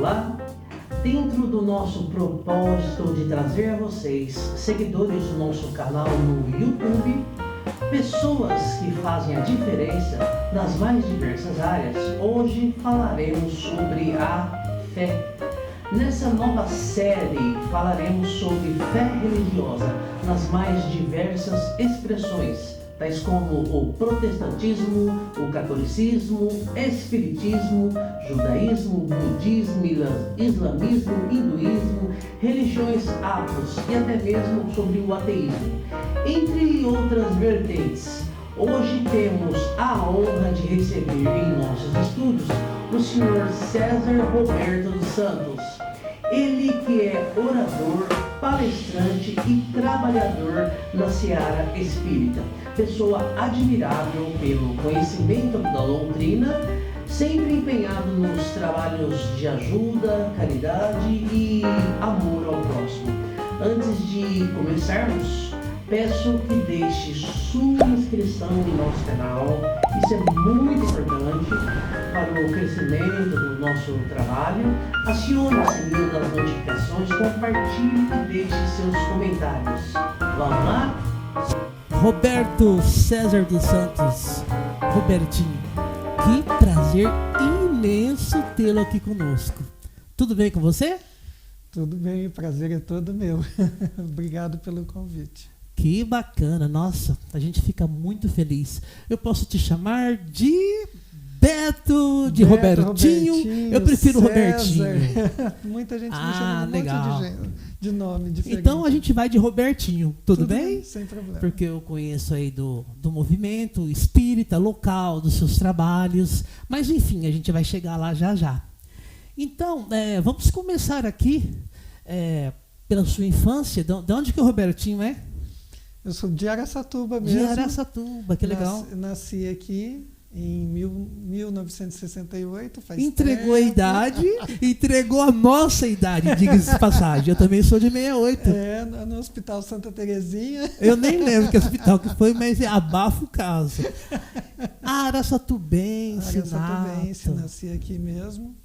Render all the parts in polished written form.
Olá! Dentro do nosso propósito de trazer a vocês, seguidores do nosso canal no YouTube, pessoas que fazem a diferença nas mais diversas áreas, hoje falaremos sobre a fé. Nessa nova série falaremos sobre fé religiosa nas mais diversas expressões, tais como o protestantismo, o catolicismo, espiritismo, judaísmo, budismo, islamismo, hinduísmo, religiões afros e até mesmo sobre o ateísmo, entre outras vertentes. Hoje temos a honra de receber em nossos estúdios o Sr. César Roberto dos Santos. Ele que é orador, palestrante e trabalhador na seara espírita. Pessoa admirável pelo conhecimento da doutrina, sempre empenhado nos trabalhos de ajuda, caridade e amor ao próximo. Antes de começarmos, peço que deixe sua inscrição no nosso canal. Isso é muito importante para o crescimento do nosso trabalho. Acione o sininho das notificações, compartilhe e deixe seus comentários. Vamos lá? Roberto César dos Santos. Robertinho, que prazer imenso tê-lo aqui conosco. Tudo bem com você? Tudo bem, o prazer é todo meu. Obrigado pelo convite. Que bacana, nossa, a gente fica muito feliz. Eu posso te chamar de Beto, de Robertinho. Eu prefiro César. Robertinho. Muita gente me chama de legal. de nome diferente. Então a gente vai de Robertinho, tudo bem? Sem problema. Porque eu conheço aí do movimento espírita local, dos seus trabalhos. Mas enfim, a gente vai chegar lá já já. Então, vamos começar aqui pela sua infância. De onde que o Robertinho é? Eu sou de Araçatuba mesmo. De Araçatuba, que legal. Nasci aqui em 1968, faz Entregou tempo. a idade, entregou a nossa idade, diga-se de passagem. Eu também sou de 68. No Hospital Santa Terezinha. Eu nem lembro que hospital que foi, mas abafa o caso. Araçatubense, Araçatubense, nasci aqui mesmo,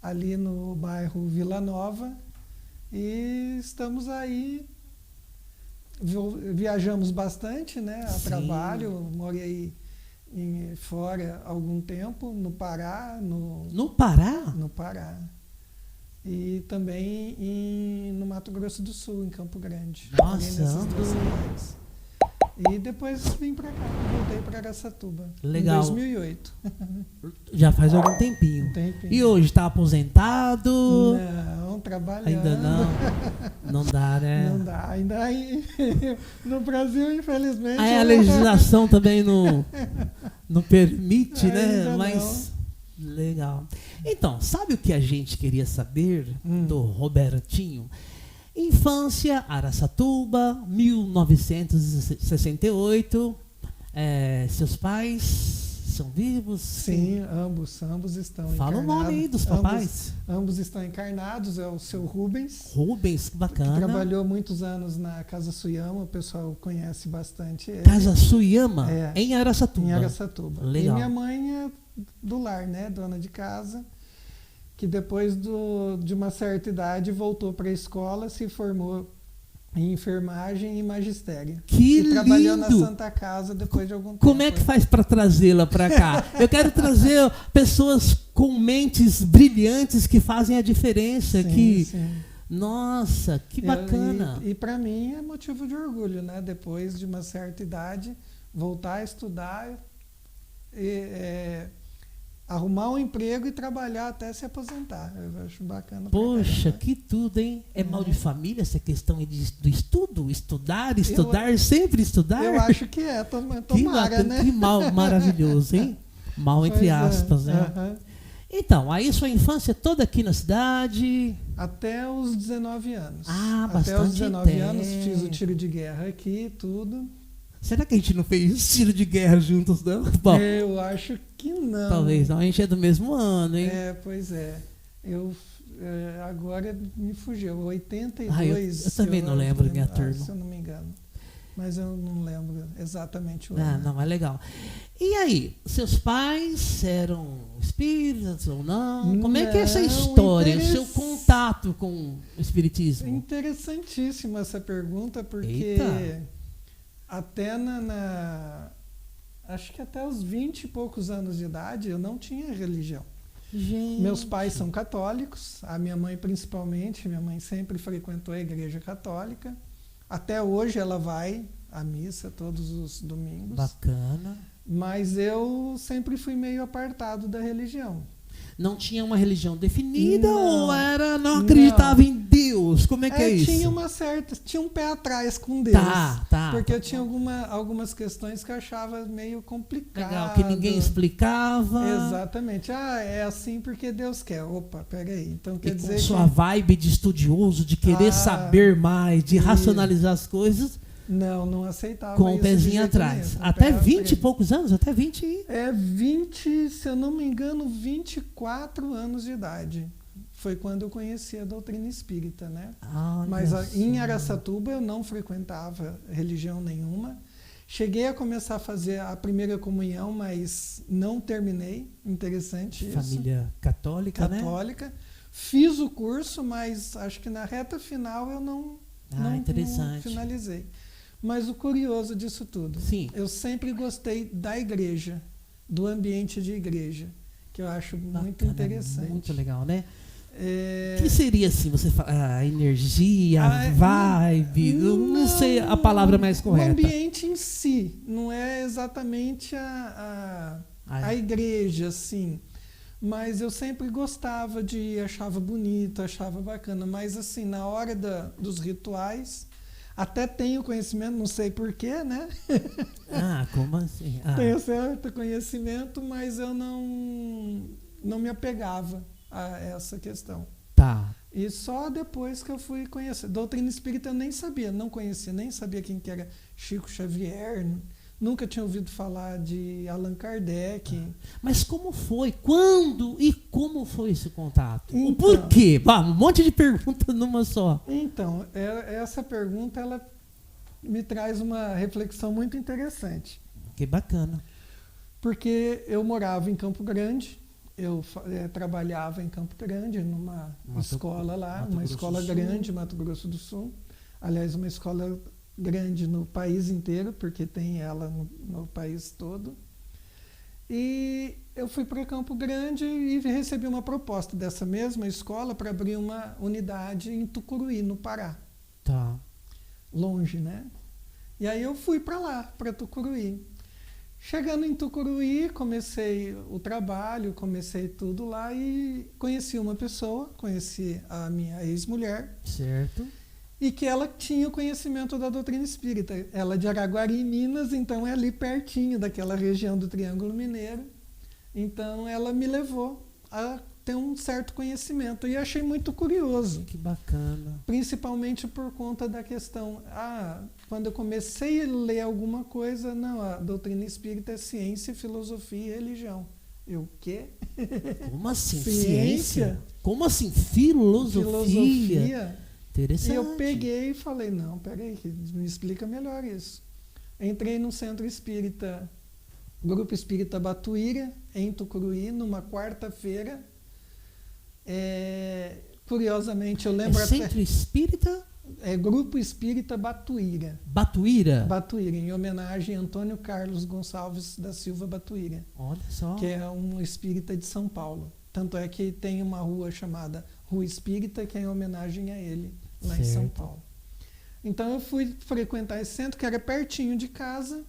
ali no bairro Vila Nova. E estamos aí. Viajamos bastante, né, a trabalho, morei fora há algum tempo, no Pará. No Pará? No Pará. E também no Mato Grosso do Sul, em Campo Grande. Nossa! E depois vim para cá, voltei para Araçatuba. Legal. Em 2008. Já faz algum tempinho. E hoje está aposentado? Não, trabalhando. Ainda não? Não dá, né? Não dá. Ainda no Brasil, infelizmente. Aí a legislação também não permite, né? Ainda mas não. Legal. Então, sabe o que a gente queria saber do Robertinho? Infância, Araçatuba, 1968. Seus pais são vivos? Sim, ambos estão Fala encarnados. o nome aí dos papais. Ambos estão encarnados, é o seu Rubens. Rubens, que bacana. Que trabalhou muitos anos na Casa Suyama, o pessoal conhece bastante ele. Casa Suyama? Em Araçatuba. Em Araçatuba. Legal. E minha mãe é do lar, né, dona de casa, que depois de uma certa idade voltou para a escola, se formou em enfermagem e magistério. Que lindo! E trabalhou na lindo! Santa Casa depois de algum tempo. Como é que faz para trazê-la para cá? Eu quero trazer pessoas com mentes brilhantes que fazem a diferença. Sim. Nossa, que bacana! E para mim é motivo de orgulho, né? Depois de uma certa idade, voltar a estudar, arrumar um emprego e trabalhar até se aposentar. Eu acho bacana. Poxa, que tudo, hein? É mal de família essa questão do estudo? Estudar, sempre estudar? Eu acho que tomara, que bacana, né? Que mal maravilhoso, hein? Mal entre aspas, né? Uhum. Então, aí sua infância toda aqui na cidade? Até os 19 anos. Bastante Até os 19 tempo. anos fiz o tiro de guerra aqui, tudo. Será que a gente não fez tiro de guerra juntos, não? Bom, eu acho que não. Talvez não, a gente é do mesmo ano, hein? Pois é. Eu agora me fugiu, 82. Eu também não lembro minha turma. Se eu não me engano. mas eu não lembro exatamente o ano. Não, é legal. E aí, seus pais eram espíritas ou não? Como é que é essa Não, história, o seu contato com o espiritismo? Interessantíssima essa pergunta, porque Eita. até acho que até os 20 e poucos anos de idade eu não tinha religião. Gente. Meus pais são católicos, a minha mãe principalmente, minha mãe sempre frequentou a igreja católica. Até hoje ela vai à missa todos os domingos. Bacana. Mas eu sempre fui meio apartado da religião. Não tinha uma religião definida Não, ou não acreditava em Deus? Como é que é isso? Tinha um pé atrás com Deus. Tá. Porque eu tinha algumas questões que eu achava meio complicado. Legal, que ninguém explicava. Exatamente. É assim porque Deus quer. Opa, peraí. Então quer dizer com sua vibe de estudioso, de querer saber mais, de racionalizar as coisas. Não aceitava. Com o pezinho atrás. Até 20 e poucos anos? Até 20? 20, se eu não me engano, 24 anos de idade. Foi quando eu conheci a doutrina espírita, né? Mas em Araçatuba eu não frequentava religião nenhuma. Cheguei a começar a fazer a primeira comunhão, mas não terminei. Interessante isso. Família católica, né? Católica. Fiz o curso, mas acho que na reta final eu não finalizei. Mas o curioso disso tudo, sim, eu sempre gostei da igreja, do ambiente de igreja, que eu acho muito interessante. Muito legal, né? O que seria assim, você fala, a energia, a vibe, não sei a palavra mais correta. O ambiente em si, não é exatamente a igreja, assim. Mas eu sempre gostava de ir, achava bonito, achava bacana. Mas assim, na hora dos rituais, até tenho conhecimento, não sei porquê, né? Como assim? Tenho certo conhecimento, mas eu não me apegava a essa questão. Tá. E só depois que eu fui conhecer. Doutrina espírita eu nem sabia, não conhecia, nem sabia quem que era Chico Xavier, nunca tinha ouvido falar de Allan Kardec. Mas como foi? Quando e como foi esse contato? Então, o porquê? Um monte de perguntas numa só. Então, essa pergunta ela me traz uma reflexão muito interessante. Que bacana. Porque eu morava em Campo Grande, eu trabalhava em Campo Grande, numa escola lá, uma escola grande, Mato Grosso do Sul. Aliás, uma escola grande no país inteiro, porque tem ela no país todo. E eu fui para Campo Grande e recebi uma proposta dessa mesma escola para abrir uma unidade em Tucuruí, no Pará. Tá. Longe, né? E aí eu fui para lá, para Tucuruí. Chegando em Tucuruí, comecei o trabalho, comecei tudo lá e conheci uma pessoa, conheci a minha ex-mulher. Certo. E que ela tinha o conhecimento da doutrina espírita. Ela é de Araguari, Minas, então é ali pertinho daquela região do Triângulo Mineiro. Então ela me levou a ter um certo conhecimento. E achei muito curioso. Que bacana. Principalmente por conta da questão... quando eu comecei a ler alguma coisa, a doutrina espírita é ciência, filosofia e religião. Eu, o quê? Como assim? Ciência? Como assim? Filosofia? Interessante. E eu peguei e falei, não, peraí, me explica melhor isso. Entrei no Centro Espírita, Grupo Espírita Batuíra, em Tucuruí, numa quarta-feira. Curiosamente, eu lembro Centro Espírita? Grupo Espírita Batuíra. Batuíra? Batuíra, em homenagem a Antônio Carlos Gonçalves da Silva Batuíra. Olha só. Que é um espírita de São Paulo. Tanto é que tem uma rua chamada Rua Espírita, que é em homenagem a ele, lá em São Paulo. Então eu fui frequentar esse centro, que era pertinho de casa.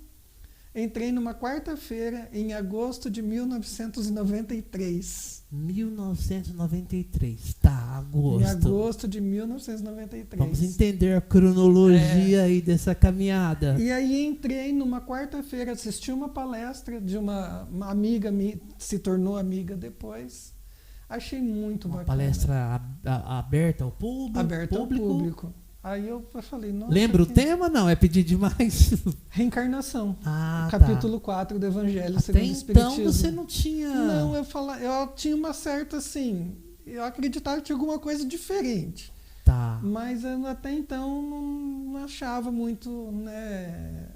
Entrei numa quarta-feira, em agosto de 1993. 1993, tá, agosto. Em agosto de 1993. Vamos entender a cronologia aí dessa caminhada. E aí entrei numa quarta-feira, assisti uma palestra de uma amiga, se tornou amiga depois. Achei muito bacana. Palestra aberta ao público? Aberta ao público. Aí eu falei, nossa... Lembra o tema? Não, é pedir demais. Reencarnação. Capítulo 4 do Evangelho segundo o Espiritismo. Então você não tinha... Não, eu tinha uma certa, assim... Eu acreditava que tinha alguma coisa diferente. Tá. Mas eu, até então não achava muito, né?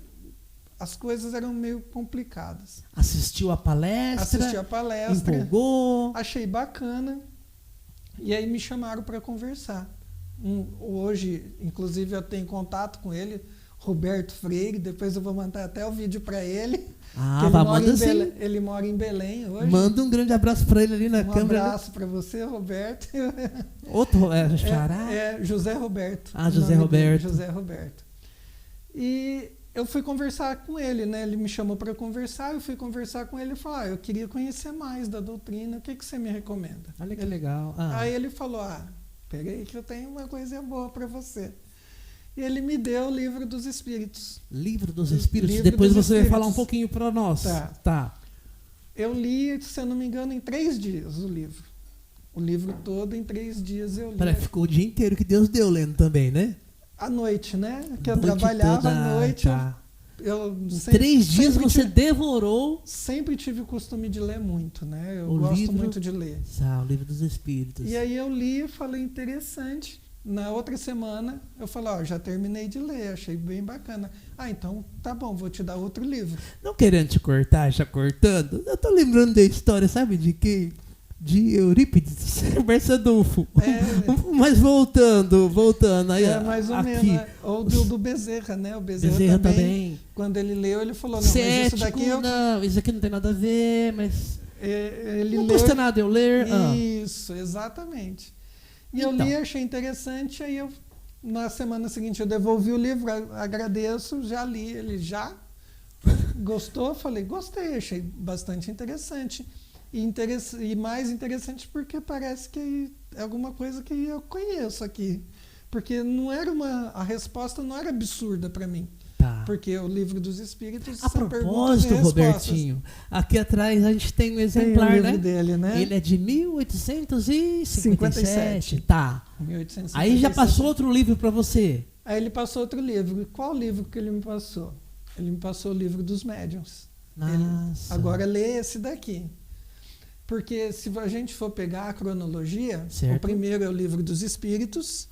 As coisas eram meio complicadas. Assistiu a palestra? Assisti a palestra. Empolgou? Achei bacana. E aí me chamaram para conversar. Hoje, inclusive, eu tenho contato com ele, Roberto Freire. Depois eu vou mandar até o vídeo para ele. Ele mora em Belém hoje. Manda um grande abraço para ele ali na câmera. Um abraço para você, Roberto. Outro xará? José Roberto. José Roberto. José Roberto. E eu fui conversar com ele, né? Ele me chamou para conversar, eu fui conversar com ele e falei, eu queria conhecer mais da doutrina, o que você me recomenda? Olha que legal. Aí ele falou, peraí que eu tenho uma coisa boa para você. E ele me deu o Livro dos Espíritos. Livro dos Espíritos? Depois você vai falar um pouquinho para nós. Tá. Eu li, se eu não me engano, em 3 dias o livro. O livro todo em 3 dias eu li. Ficou o dia inteiro que Deus deu lendo também, né? À noite, né? Que eu trabalhava à noite. Tá. Eu 3 dias você devorou. Sempre tive o costume de ler muito, né? Eu gosto muito de ler. O Livro dos Espíritos. E aí eu li e falei, interessante. Na outra semana, eu falei, já terminei de ler, achei bem bacana. Então tá bom, vou te dar outro livro. Não querendo te cortar, já cortando, eu tô lembrando da história, sabe de quem? De Eurípides, Barçanufo. Mas voltando. Aí, mais ou aqui. menos. Ou do Bezerra, né? O Bezerra também. Quando ele leu, ele falou, não, Cético, mas isso daqui... Não, isso aqui não tem nada a ver, mas... Ele não custa nada eu ler. Isso, exatamente. E eu li, achei interessante, aí na semana seguinte eu devolvi o livro, agradeço, já li, ele já gostou, falei, gostei, achei bastante interessante. E mais interessante porque parece que é alguma coisa que eu conheço aqui. Porque a resposta não era absurda para mim. Tá. Porque o Livro dos Espíritos a são propósito, Robertinho, aqui atrás a gente tem um exemplar, tem o livro dele, né? Ele é de 1857. Tá. 1857. Aí já passou outro livro para você. Aí ele passou outro livro. Qual livro que ele me passou? Ele me passou o Livro dos Médiuns. Agora lê esse daqui. Porque se a gente for pegar a cronologia, o primeiro é o Livro dos Espíritos,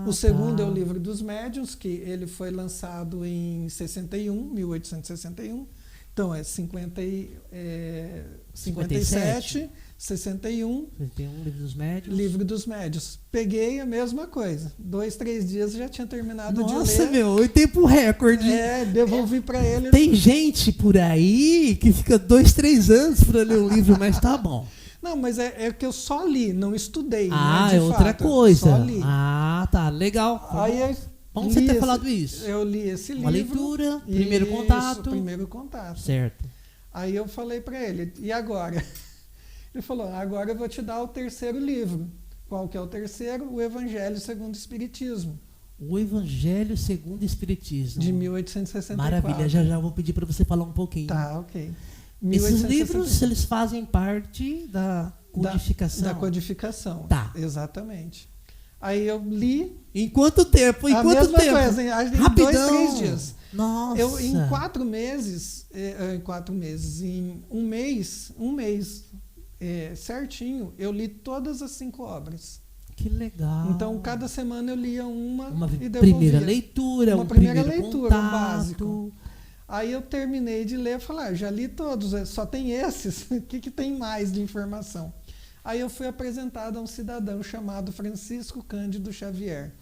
o segundo é o Livro dos Médiuns, que ele foi lançado em 1861. Então é 57, 61. Livro dos Médiuns. Livro dos Médiuns. Peguei a mesma coisa. 2, 3 dias já tinha terminado de ler. Nossa, em tempo recorde. Devolvi para ele. Tem gente por aí que fica 2, 3 anos para ler um livro, mas tá bom. Não, mas é que eu só li, não estudei. É outra coisa. Só li. Tá, legal. Bom você ter falado isso. Eu li esse livro. Uma leitura, primeiro contato. Primeiro contato. Certo. Aí eu falei para ele, e agora? Ele falou, agora eu vou te dar o terceiro livro. Qual que é o terceiro? O Evangelho segundo o Espiritismo. O Evangelho segundo o Espiritismo. De 1864. Maravilha, já vou pedir para você falar um pouquinho. Tá, ok. Esses livros, eles fazem parte da codificação. Da codificação. Tá. Exatamente. Aí eu li. Em quanto tempo? A mesma coisa, em 2, 3 dias. Nossa. Em 4 meses, em um mês certinho, eu li todas as 5 obras. Que legal. Então, cada semana eu lia uma e devolvia. Primeira leitura, uma primeira leitura, contato. Um básico. Aí eu terminei de ler e falei, já li todos, só tem esses, o que tem mais de informação? Aí eu fui apresentado a um cidadão chamado Francisco Cândido Xavier.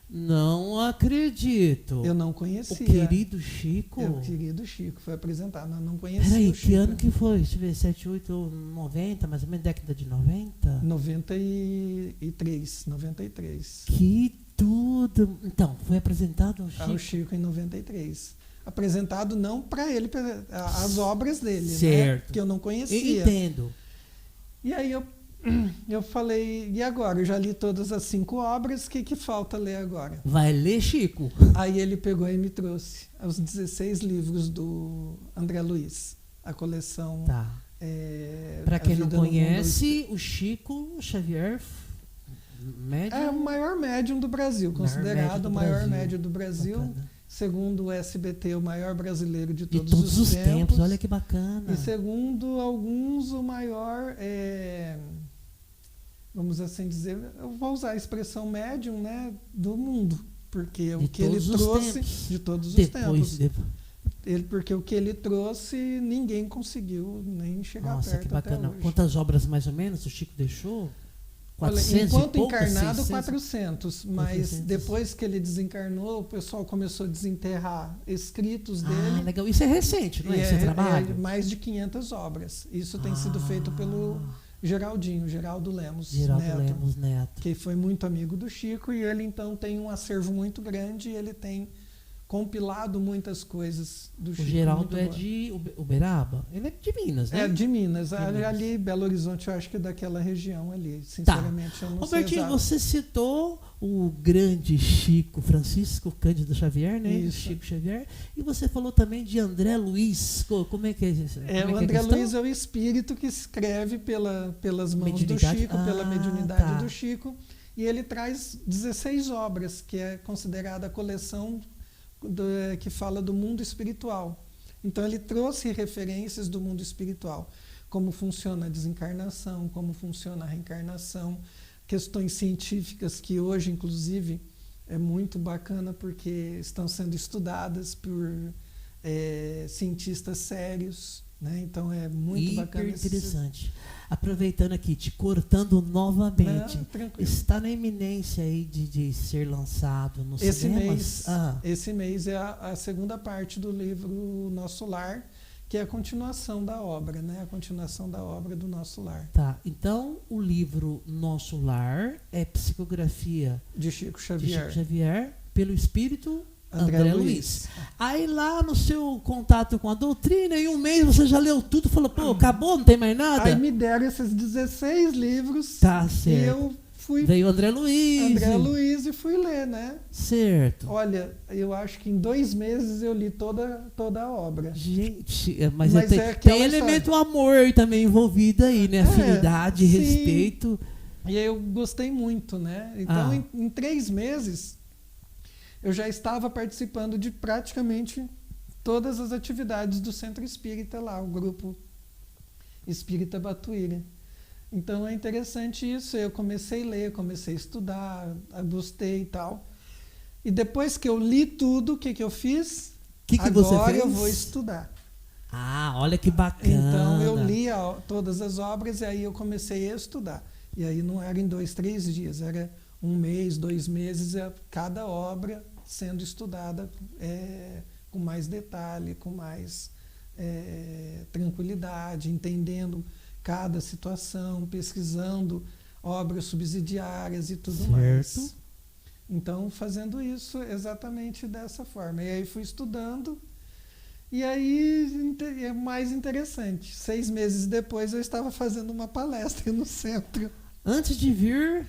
Não acredito. Eu não conhecia. O querido Chico? O querido Chico, foi apresentado, eu não conhecia. Peraí, o Chico. Que ano que foi? Deixa eu ver, 7, 8, 90, mais ou menos década de 90? 93. Que tudo! Então, foi apresentado ao Chico? Ao Chico em 93. Apresentado não para ele, as obras dele, certo. Né? Que eu não conhecia. Entendo. E aí eu falei, e agora? Eu já li todas as 5 obras, o que falta ler agora? Vai ler, Chico. Aí ele pegou e me trouxe os 16 livros do André Luiz, a coleção. Tá. Para quem não conhece, o Chico Xavier, médium, é o maior médium do Brasil, considerado o maior médium do Brasil. Bacana. Segundo o SBT, o maior brasileiro de todos os tempos. Olha que bacana. E segundo alguns, o maior, vamos assim dizer, eu vou usar a expressão médium, né, do mundo. porque o De que ele todos os trouxe tempos. de todos os Depois, tempos. Porque o que ele trouxe, ninguém conseguiu nem chegar nossa, perto que bacana. até hoje. Quantas obras mais ou menos o Chico deixou? Olha, 400 enquanto e poucas, encarnado, 600? 400, mas 400. depois que ele desencarnou, o pessoal começou a desenterrar escritos Ah, dele. legal. Isso é recente, não é? E Esse trabalho? mais de 500 obras. Isso tem sido feito pelo Geraldo Lemos Geraldo Neto, Lemos Neto. que foi muito amigo do Chico, e ele então tem um acervo muito grande, e ele tem compilado muitas coisas do Chico. O Geraldo muito é boa. de Uberaba? Ele é de Minas, né? É, de Minas. De Minas. Ali, Belo Horizonte, eu acho que é daquela região ali. Sinceramente, eu não Robertinho, sei exato. você citou o grande Chico Francisco Cândido Xavier, né? Isso. Chico Xavier. E você falou também de André Luiz. Como é que é isso? O André Luiz é o espírito que escreve pelas mãos Mediunidade? do Chico, pela Ah, mediunidade tá. do Chico. E ele traz 16 obras, que é considerada a coleção que fala do mundo espiritual. Então ele trouxe referências do mundo espiritual, como funciona a desencarnação, como funciona a reencarnação, questões científicas que hoje, inclusive, é muito bacana porque estão sendo estudadas por cientistas sérios, né? Então é muito bacana. Interessante. Aproveitando aqui, te cortando novamente. Não, tranquilo. Está na iminência aí de ser lançado nos cinemas? Esse mês é a segunda parte do livro Nosso Lar, que é a continuação da obra, né? A continuação da obra do Nosso Lar. Tá, então o livro Nosso Lar é psicografia De Chico de Xavier. Chico Xavier pelo espírito André André Luiz. Luiz. Aí lá no seu contato com a doutrina, em um mês você já leu tudo, falou, pô, acabou, não tem mais nada? Aí me deram esses 16 livros Tá e certo. eu fui Veio André Luiz. André Luiz e fui ler, né? Certo. Olha, eu acho que em 2 meses eu li toda a obra. Gente, mas Mas tem, é aquela tem elemento amor também envolvido aí, né? Afinidade, sim. respeito. E aí eu gostei muito, né? Então, em 3 meses, eu já estava participando de praticamente todas as atividades do Centro Espírita lá, o Grupo Espírita Batuíra. Então é interessante isso. Eu comecei a ler, comecei a estudar, gostei e tal. E depois que eu li tudo, o que eu fiz? Que você Agora fez? eu vou estudar. Ah, olha que bacana. Então eu li todas as obras e aí eu comecei a estudar. E aí não era em 2, 3 dias, era 1 mês, 2 meses, cada obra sendo estudada com mais detalhe, com mais tranquilidade, entendendo cada situação, pesquisando obras subsidiárias e tudo Certo. mais. Então, fazendo isso exatamente dessa forma. E aí fui estudando, e aí é mais interessante. 6 meses depois eu estava fazendo uma palestra no centro. Antes de vir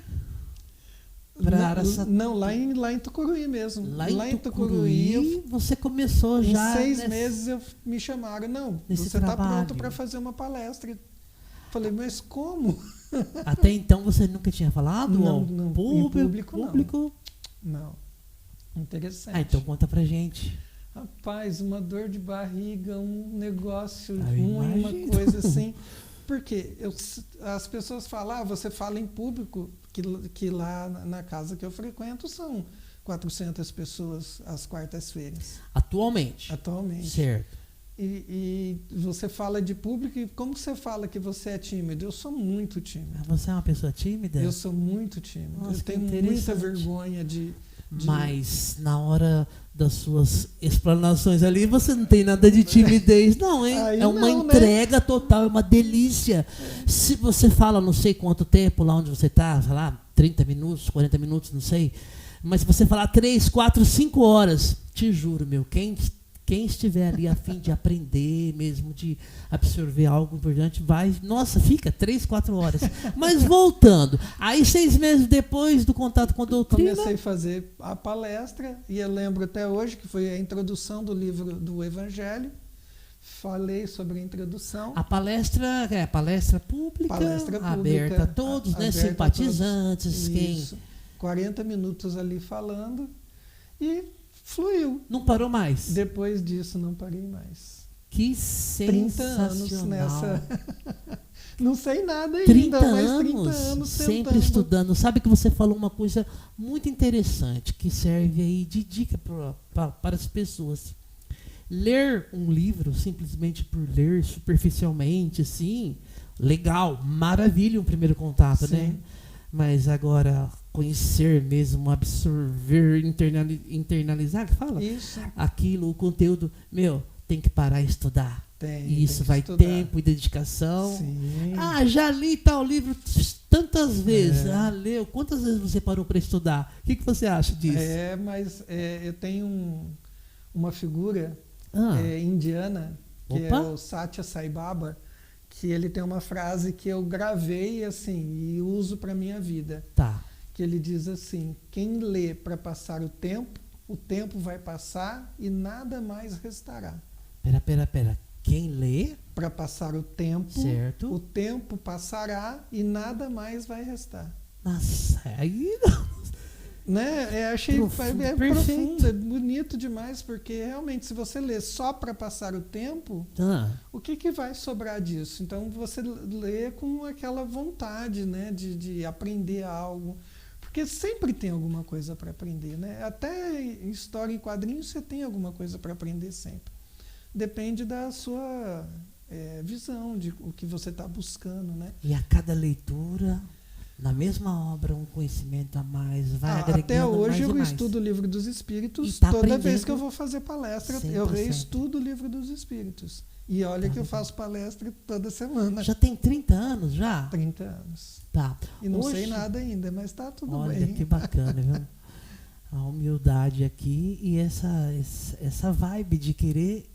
para Araçatuba. Não, lá em Tucuruí mesmo. Lá em Tucuruí, você começou em já. 6 meses me chamaram. Não, nesse você está trabalho. pronto para fazer uma palestra. Falei, mas como? Até então você nunca tinha falado? Não, ao não, em público? público, Não. Interessante. Ah, então conta pra gente. Rapaz, uma dor de barriga, um negócio Eu ruim, uma imagino. coisa assim. Porque as pessoas falam, você fala em público, que lá na casa que eu frequento são 400 pessoas às quartas-feiras, Atualmente. atualmente. Certo. E você fala de público, e como você fala que você é tímido? Eu sou muito tímido. Você é uma pessoa tímida? Eu sou muito tímido. Nossa, eu que tenho muita interessante. vergonha de... Mas na hora das suas explanações ali, você não tem nada de timidez, não, hein? Aí É uma não, né? entrega total, é uma delícia. Se você fala não sei quanto tempo lá onde você está, sei lá, 30 minutos, 40 minutos, não sei. Mas se você falar 3, 4, 5 horas, te juro, meu, quem estiver ali a fim de aprender mesmo, de absorver algo importante, vai, nossa, fica 3, 4 horas. Mas voltando, aí 6 meses depois do contato com a doutrina... Comecei a fazer a palestra, e eu lembro até hoje que foi a introdução do livro do Evangelho. Falei sobre a introdução. A palestra é palestra pública, aberta a todos, né? aberta a Simpatizantes, todos. quem... Isso. 40 minutos ali falando, e fluiu. Não parou mais. Depois disso, não parei mais. Que 30 anos sensacional. Não sei nada ainda, 30 mas 30 anos anos sempre tentando. estudando. Sabe que você falou uma coisa muito interessante, que serve aí de dica para as pessoas. Ler um livro simplesmente por ler superficialmente, assim, legal, maravilha um primeiro contato, Sim. né? Mas agora conhecer mesmo, absorver, internalizar, que fala? Isso. Aquilo, o conteúdo, tem que parar e estudar. E isso tem que vai estudar. tempo e dedicação. Sim. Ah, já li tal livro tantas vezes. É. Ah, leu. Quantas vezes você parou para estudar? O que você acha disso? Mas eu tenho uma figura indiana, que Opa. é o Satya Sai Baba, que ele tem uma frase que eu gravei assim e uso para minha vida. Tá. Que ele diz assim: quem lê para passar o tempo vai passar e nada mais restará. Pera. Quem lê? Para passar o tempo passará e nada mais vai restar. Nossa, aí Né? Achei Profundo, profundo, é bonito demais, porque realmente se você lê só para passar o tempo, o que vai sobrar disso? Então você lê com aquela vontade, né, de aprender algo, porque sempre tem alguma coisa para aprender, né? Até em história em quadrinhos você tem alguma coisa para aprender sempre. Depende da sua visão, de o que você está buscando, né? E a cada leitura, na mesma obra, um conhecimento a mais, vai agregando até hoje mais eu e mais. estudo o Livro dos Espíritos, E tá toda aprendendo vez que eu vou fazer palestra, 100%. eu reestudo o Livro dos Espíritos. E olha que eu faço palestra toda semana. Já tem 30 anos já? 30 anos. Tá. E não Hoje, sei nada ainda, mas está tudo olha, bem. que bacana, viu? A humildade aqui e essa vibe de querer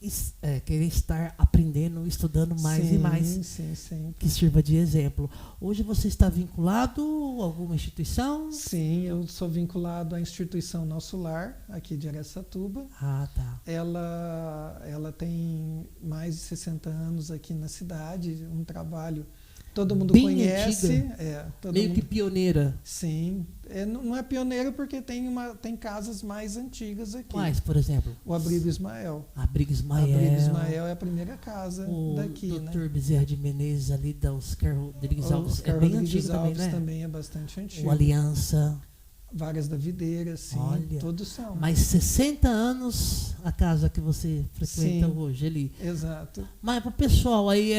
estar aprendendo, estudando mais e mais. Sim. Que sirva de exemplo. Hoje você está vinculado a alguma instituição? Sim, eu sou vinculado à instituição Nosso Lar, aqui de Araçatuba. Ah, tá. Ela tem mais de 60 anos aqui na cidade, um trabalho todo mundo bem conhece. Meio que pioneira. Sim. Não é pioneiro porque tem casas mais antigas aqui. Quais, por exemplo? O Abrigo Ismael. Abrigo Ismael. Abrigo Ismael é a primeira casa daqui, o né? Dr. Bezerra de Menezes ali da Oscar Rodrigues Alves. Oscar Bem Rodrigues antigo Alves também, né? também é bastante antigo. O Aliança. Várias da Videira, sim. Olha, todos são. Mais 60 anos a casa que você frequenta hoje ali. Exato. Mas para o pessoal, aí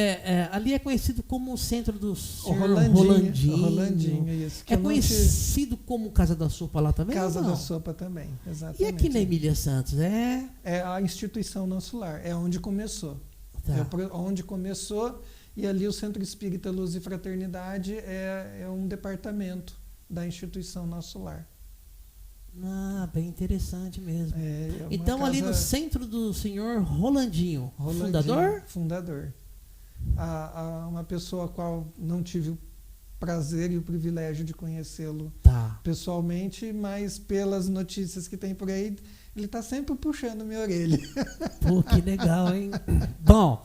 ali é conhecido como o centro do Rolandinho. Rolandinho, isso. É conhecido como Casa da Sopa lá também? Casa da Sopa também, exatamente. E aqui na Emília Santos? É a instituição Nosso Lar, é onde começou. Tá. Onde começou, e ali o Centro Espírita Luz e Fraternidade é um departamento da instituição Nosso Lar. Ah, bem interessante mesmo. Então, casa... ali no centro do senhor Rolandinho, fundador? Fundador. Uma pessoa a qual não tive o prazer e o privilégio de conhecê-lo pessoalmente, mas pelas notícias que tem por aí, ele está sempre puxando minha orelha. Pô, que legal, hein? Bom,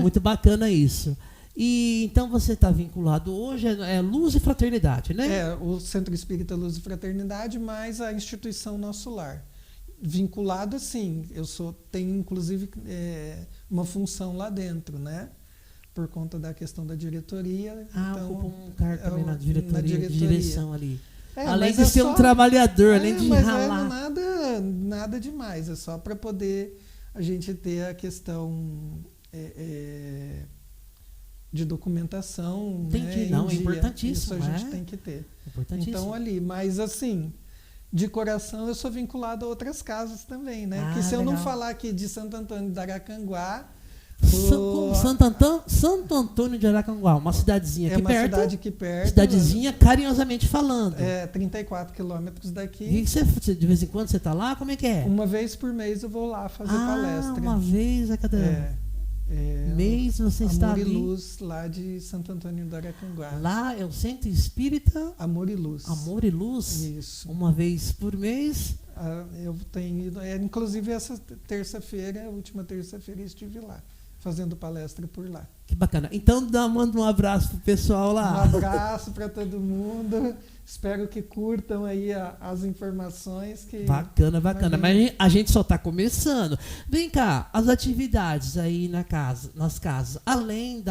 muito bacana isso. E então você está vinculado hoje Luz e Fraternidade, né? O Centro Espírita Luz e Fraternidade, mais a instituição Nosso Lar. Vinculado, sim, tenho inclusive uma função lá dentro, né? Por conta da questão da diretoria. Então, ocupa um cargo também na diretoria, de direção ali. Além de ser um trabalhador, além de ralar. Nada demais, é só para poder a gente ter a questão de documentação. Entendi, né, não, é importantíssimo. Isso a gente tem que ter. Importantíssimo. Então ali, mas assim, de coração eu sou vinculado a outras casas também, né? Porque se eu não falar aqui de Santo Antônio de Aracanguá, Santo Antônio de Aracanguá, uma cidadezinha aqui perto. Cidade aqui perto. Cidadezinha, carinhosamente falando. 34 quilômetros daqui. E você, de vez em quando você está lá? Como é que é? Uma vez por mês eu vou lá fazer palestra. Uma vez a cada mês você está ali. Amor e Luz, lá de Santo Antônio do Aracanguá. Lá é o Centro Espírita Amor e Luz. Amor e Luz. Isso. Uma vez por mês. Eu tenho ido. Inclusive essa terça-feira, a última terça-feira, estive lá, fazendo palestra por lá. Que bacana. Então manda um abraço pro pessoal lá. Um abraço para todo mundo. Espero que curtam aí as informações. Bacana. Mas a gente só está começando. Vem cá, as atividades aí nas casas, além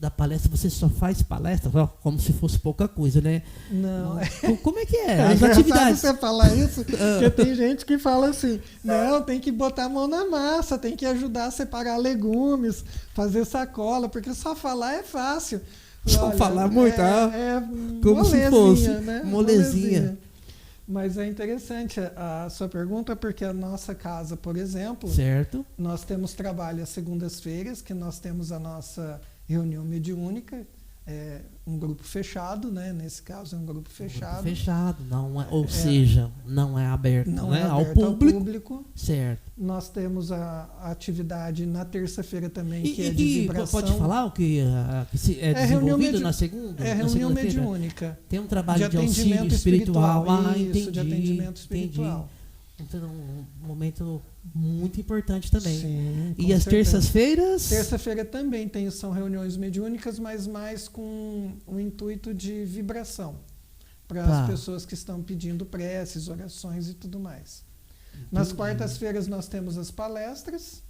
da palestra, você só faz palestra? Como se fosse pouca coisa, né? Não. Como é que é? É As atividades. você falar isso, porque tem gente que fala assim, não, tem que botar a mão na massa, tem que ajudar a separar legumes, fazer sacola, porque só falar é fácil. Só falar muito, como se fosse, né? molezinha. Mas é interessante a sua pergunta, porque a nossa casa, por exemplo, certo, nós temos trabalho às segundas-feiras, que nós temos a nossa reunião mediúnica, um grupo fechado, né? Nesse caso é um grupo fechado. Grupo fechado, não é, ou seja, não é aberto, não é aberto ao público. Certo. Nós temos a atividade na terça-feira também, que é de vibração. Pode falar o que é desenvolvido na segunda? É reunião mediúnica. Tem um trabalho de auxílio espiritual. Isso, de atendimento espiritual. Então, um momento muito importante também. Sim, e as terças-feiras? Terça-feira também são reuniões mediúnicas, mas mais com o intuito de vibração. Para as pessoas que estão pedindo preces, orações e tudo mais. Entendi. Nas quartas-feiras nós temos as palestras.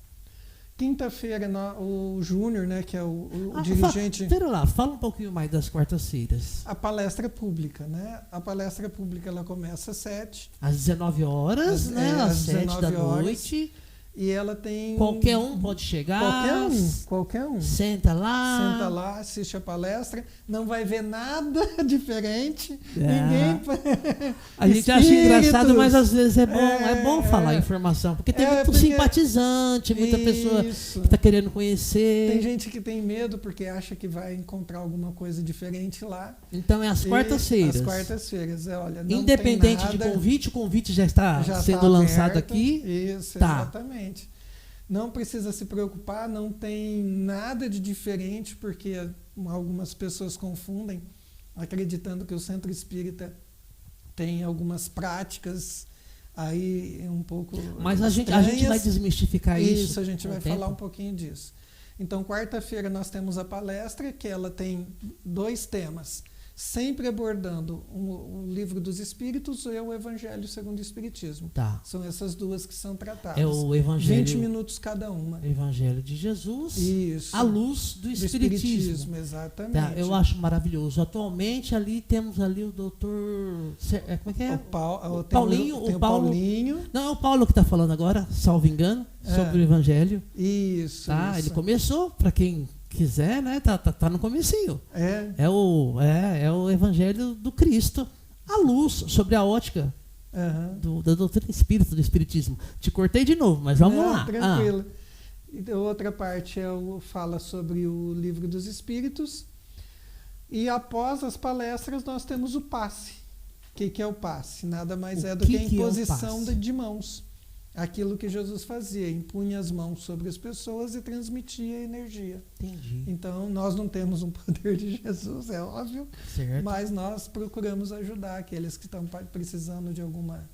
Quinta-feira o Júnior, né, que é o dirigente... Pera lá, fala um pouquinho mais das quartas-feiras. A palestra pública, né? A palestra pública ela começa às 7. Às 19 horas, né? Às 7 da noite. E ela tem... Qualquer um pode chegar. Qualquer um. Senta lá, assiste a palestra. Não vai ver nada diferente. Ninguém... A gente acha engraçado, mas às vezes é bom falar informação. Porque tem muito simpatizante, muita pessoa que está querendo conhecer. Tem gente que tem medo porque acha que vai encontrar alguma coisa diferente lá. Então é às quartas-feiras. Às quartas-feiras. Olha, não independente tem nada, de convite, o convite já está sendo lançado aqui. Isso, exatamente. Não precisa se preocupar, não tem nada de diferente, porque algumas pessoas confundem, acreditando que o centro espírita tem algumas práticas aí um pouco Mas a gente vai desmistificar isso. Isso, a gente vai falar um pouquinho disso. Então, quarta-feira nós temos a palestra, que ela tem 2 temas. Sempre abordando o livro dos Espíritos e o Evangelho segundo o Espiritismo. Tá. São essas 2 que são tratadas. É o Evangelho, 20 minutos cada uma. Evangelho de Jesus, isso, à luz do Espiritismo. Exatamente. Tá, eu acho maravilhoso. Atualmente temos ali o doutor... Como é que é? O Paulinho. Não, é o Paulo que está falando agora, salvo engano, sobre o Evangelho. Isso. Tá, ele começou, para quem quiser, né? Tá no comecinho. É o Evangelho do Cristo, a luz, sobre a ótica da doutrina espírita, do Espiritismo. Te cortei de novo, mas vamos lá. Tranquilo. Outra parte fala sobre o livro dos Espíritos. E após as palestras nós temos o passe. O que é o passe? Nada mais do que a imposição de mãos. Aquilo que Jesus fazia, impunha as mãos sobre as pessoas e transmitia energia. Entendi. Então, nós não temos um poder de Jesus, é óbvio, certo, mas nós procuramos ajudar aqueles que estão precisando de alguma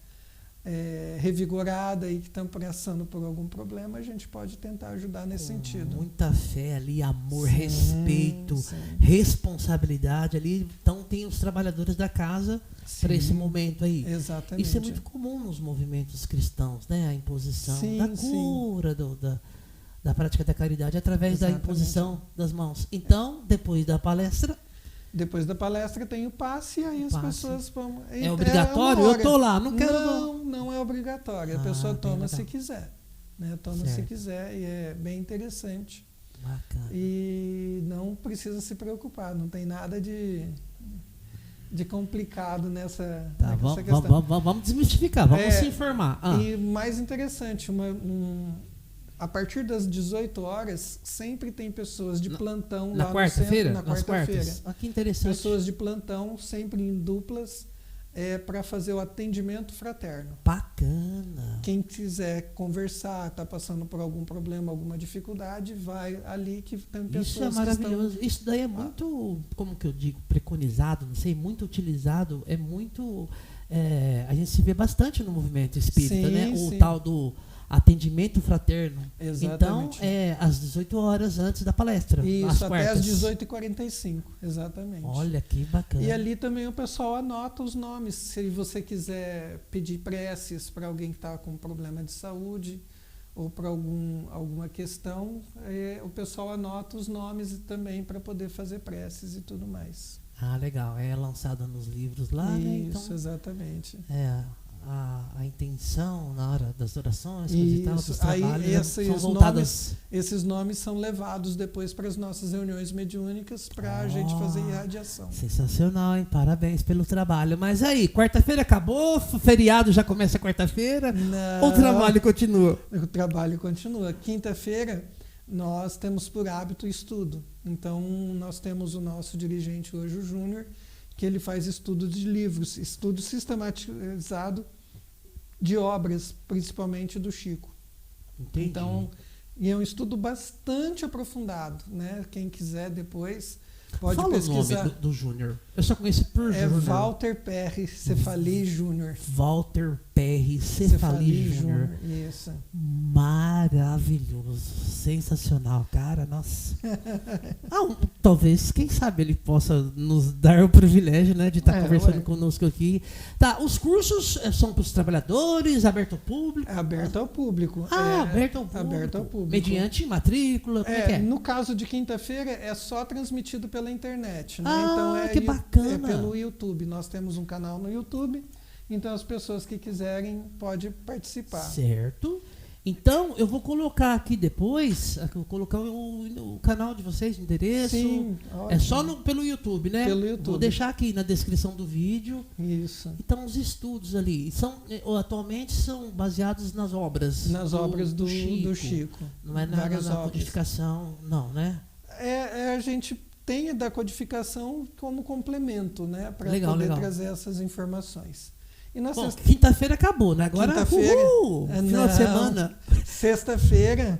revigorada e que estão passando por algum problema, a gente pode tentar ajudar nesse sentido. Muita fé ali, amor, respeito, responsabilidade ali. Então, tem os trabalhadores da casa para esse momento aí. Exatamente. Isso é muito comum nos movimentos cristãos, né? A imposição da cura, da prática da caridade através da imposição das mãos. Então, depois da palestra tem o passe e aí as pessoas vão... É obrigatório? Eu estou lá, não quero... Não é obrigatório. A pessoa toma se quiser. Né? Toma se quiser e é bem interessante. Bacana. E não precisa se preocupar, não tem nada de complicado nessa questão. Vamos desmistificar, vamos se informar. E mais interessante, a partir das 18 horas, sempre tem pessoas de plantão lá no centro. Na quarta-feira. Que interessante. Pessoas de plantão, sempre em duplas, para fazer o atendimento fraterno. Bacana. Quem quiser conversar, está passando por algum problema, alguma dificuldade, vai ali que tem pessoas. Isso é maravilhoso. Isso daí é muito, como que eu digo, preconizado, não sei, muito utilizado, é muito... a gente se vê bastante no movimento espírita, né? O tal do atendimento fraterno. Exatamente. Então, às 18 horas antes da palestra. Isso, até às 18h45, exatamente. Olha que bacana. E ali também o pessoal anota os nomes. Se você quiser pedir preces para alguém que está com problema de saúde, ou para alguma questão, o pessoal anota os nomes também para poder fazer preces e tudo mais. Ah, legal. É lançada nos livros lá, Isso, né? Então, exatamente. a intenção na hora das orações, coisa e tal, dos Aí trabalhos são voltadas. esses nomes são levados depois para as nossas reuniões mediúnicas para a gente fazer irradiação. Sensacional, hein? Parabéns pelo trabalho. Mas aí, quarta-feira acabou? Feriado já começa quarta-feira? Ou o trabalho continua? O trabalho continua. Quinta-feira nós temos por hábito o estudo. Então nós temos o nosso dirigente hoje, o Júnior, que ele faz estudo de livros, estudo sistematizado de obras, principalmente do Chico. Entendi. Então, e é um estudo bastante aprofundado, né? Quem quiser depois pode pesquisar. Fala o nome do Júnior. Eu só conheço por É Júnior. Walter Perry Cefali Júnior. Walter Perry Cefali Júnior. Isso. Maravilhoso. Sensacional, cara. Nossa. Talvez, quem sabe ele possa nos dar o privilégio, né, de estar conversando conosco aqui. Tá, os cursos são para os trabalhadores, aberto ao público? É aberto ao público. Aberto ao público. Aberto ao público. Mediante matrícula, como é que é? No caso de quinta-feira, é só transmitido pela internet, né? Então que bacana. É pelo YouTube. Nós temos um canal no YouTube, então as pessoas que quiserem podem participar. Certo. Então, eu vou colocar aqui depois, vou colocar o canal de vocês, o endereço. Sim, ótimo. É só pelo YouTube, né? Pelo YouTube. Vou deixar aqui na descrição do vídeo. Isso. Então, os estudos ali atualmente são baseados nas obras. Nas obras do Chico. Não é na codificação, não, né? A gente tem da codificação como complemento, né? Para poder trazer essas informações. E na quinta-feira acabou, né? Agora, final de semana. Sexta-feira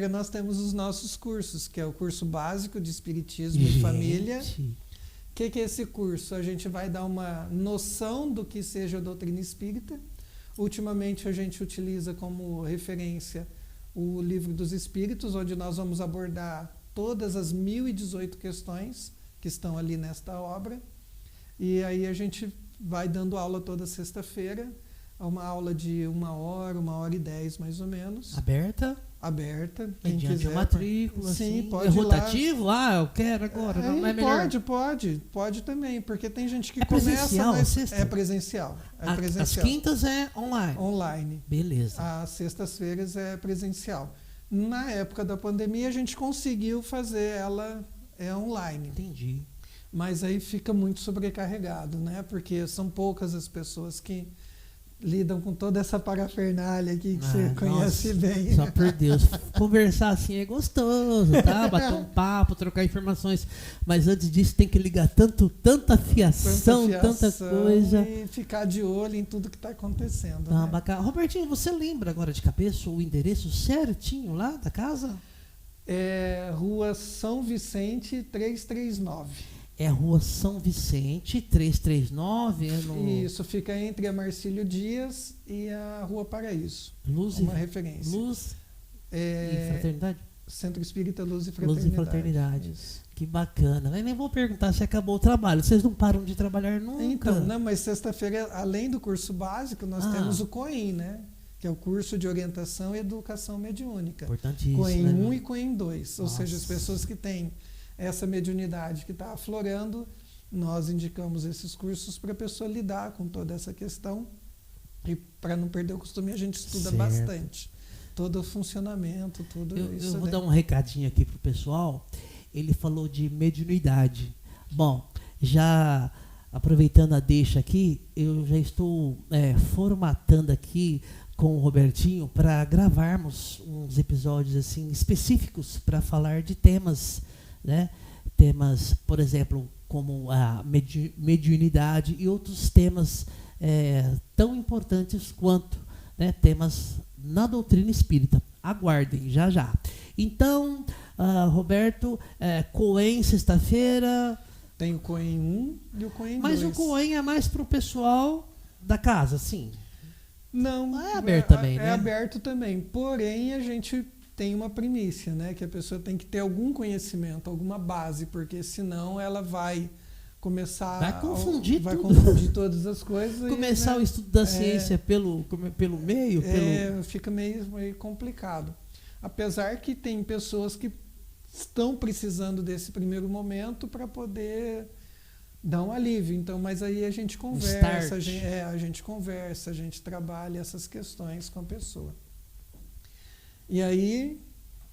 nós temos os nossos cursos, que é o curso básico de Espiritismo e Família. O que é esse curso? A gente vai dar uma noção do que seja a doutrina espírita. Ultimamente a gente utiliza como referência o Livro dos Espíritos, onde nós vamos abordar todas as 1018 questões que estão ali nesta obra. E aí a gente vai dando aula toda sexta-feira, uma aula de 1h, 1h10 mais ou menos. Aberta? Aberta. Quem quiser. Matrícula, sim, assim. pode é rotativo? Eu quero agora. Não é melhor? Pode também, porque tem gente que presencial, começa, mas é presencial. As quintas é online? Online. Beleza. As sextas-feiras é presencial. Na época da pandemia, a gente conseguiu fazer ela online. Entendi. Mas aí fica muito sobrecarregado, né? Porque são poucas as pessoas que lidam com toda essa parafernália aqui que você conhece bem. Só por Deus. Conversar assim é gostoso, tá? Bater um papo, trocar informações. Mas antes disso tem que ligar tanta fiação, tanta coisa. E ficar de olho em tudo que está acontecendo. Tá, bacana. Robertinho, você lembra agora de cabeça o endereço certinho lá da casa? É Rua São Vicente 339. É Rua São Vicente, 339. Isso, fica entre a Marcílio Dias e a Rua Paraíso. Uma referência. Luz e Fraternidade? Centro Espírita Luz e Fraternidade. Luz e Fraternidade. Isso. Que bacana. Eu nem vou perguntar se acabou o trabalho. Vocês não param de trabalhar nunca? Então, não, mas sexta-feira, além do curso básico, nós temos o COEM, né? Que é o curso de orientação e educação mediúnica. Importantíssimo. COEM 1 e COEM 2. Ou seja, as pessoas que têm essa mediunidade que está aflorando, nós indicamos esses cursos para a pessoa lidar com toda essa questão. E para não perder o costume, a gente estuda bastante. Todo o funcionamento, tudo isso. Eu vou dar um recadinho aqui para o pessoal. Ele falou de mediunidade. Bom, já aproveitando a deixa aqui, eu já estou formatando aqui com o Robertinho para gravarmos uns episódios assim específicos para falar de temas, né? Temas, por exemplo, como a mediunidade e outros temas tão importantes quanto, né, temas na doutrina espírita. Aguardem, já. Então, Roberto, COEM sexta-feira. Tem o COEM 1 e o COEM 2. Mas o COEM é mais para o pessoal da casa, sim? Não. É aberto também, né? É aberto também. Porém, a gente tem uma primícia, né? Que a pessoa tem que ter algum conhecimento, alguma base, porque senão ela vai começar... Vai confundir vai tudo. confundir todas as coisas. Começar né, o estudo da ciência pelo meio? Fica meio complicado. Apesar que tem pessoas que estão precisando desse primeiro momento para poder dar um alívio. Então, mas aí a gente conversa, a gente conversa, a gente trabalha essas questões com a pessoa. E aí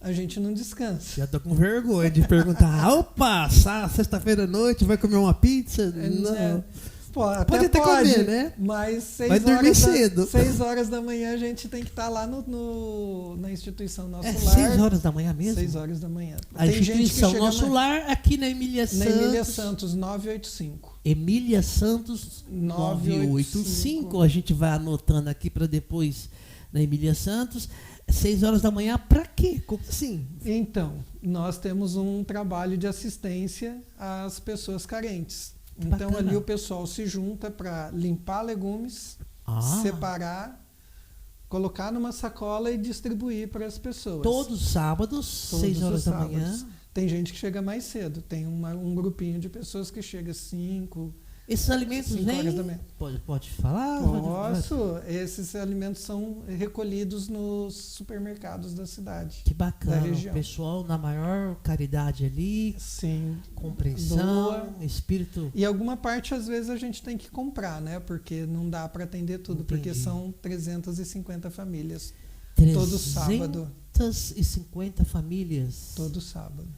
a gente não descansa. Já tô com vergonha de perguntar, opa, sexta-feira à noite vai comer uma pizza? Não. Pode até comer, né? Mas vai dormir cedo. 6 horas da manhã a gente tem que estar lá na instituição Nosso Lar. 6 horas da manhã mesmo? 6 horas da manhã. A instituição Nosso Lar aqui na Emília Santos. Na Emília Santos, 985. Emília Santos 985. A gente vai anotando aqui para depois na Emília Santos. 6 horas da manhã, para quê? Sim. Então, nós temos um trabalho de assistência às pessoas carentes. Então, ali o pessoal se junta para limpar legumes, separar, colocar numa sacola e distribuir para as pessoas. Todos os sábados, 6 horas da manhã. Tem gente que chega mais cedo. Tem um grupinho de pessoas que chega 5. Esses alimentos nem... Pode falar? Posso. Esses alimentos são recolhidos nos supermercados da cidade. Que bacana. Da região. O pessoal na maior caridade ali. Sim. Compreensão, espírito. E alguma parte, às vezes, a gente tem que comprar, né? Porque não dá para atender tudo. Entendi. Porque são 350 famílias. Todo sábado. 350 famílias. Todo sábado.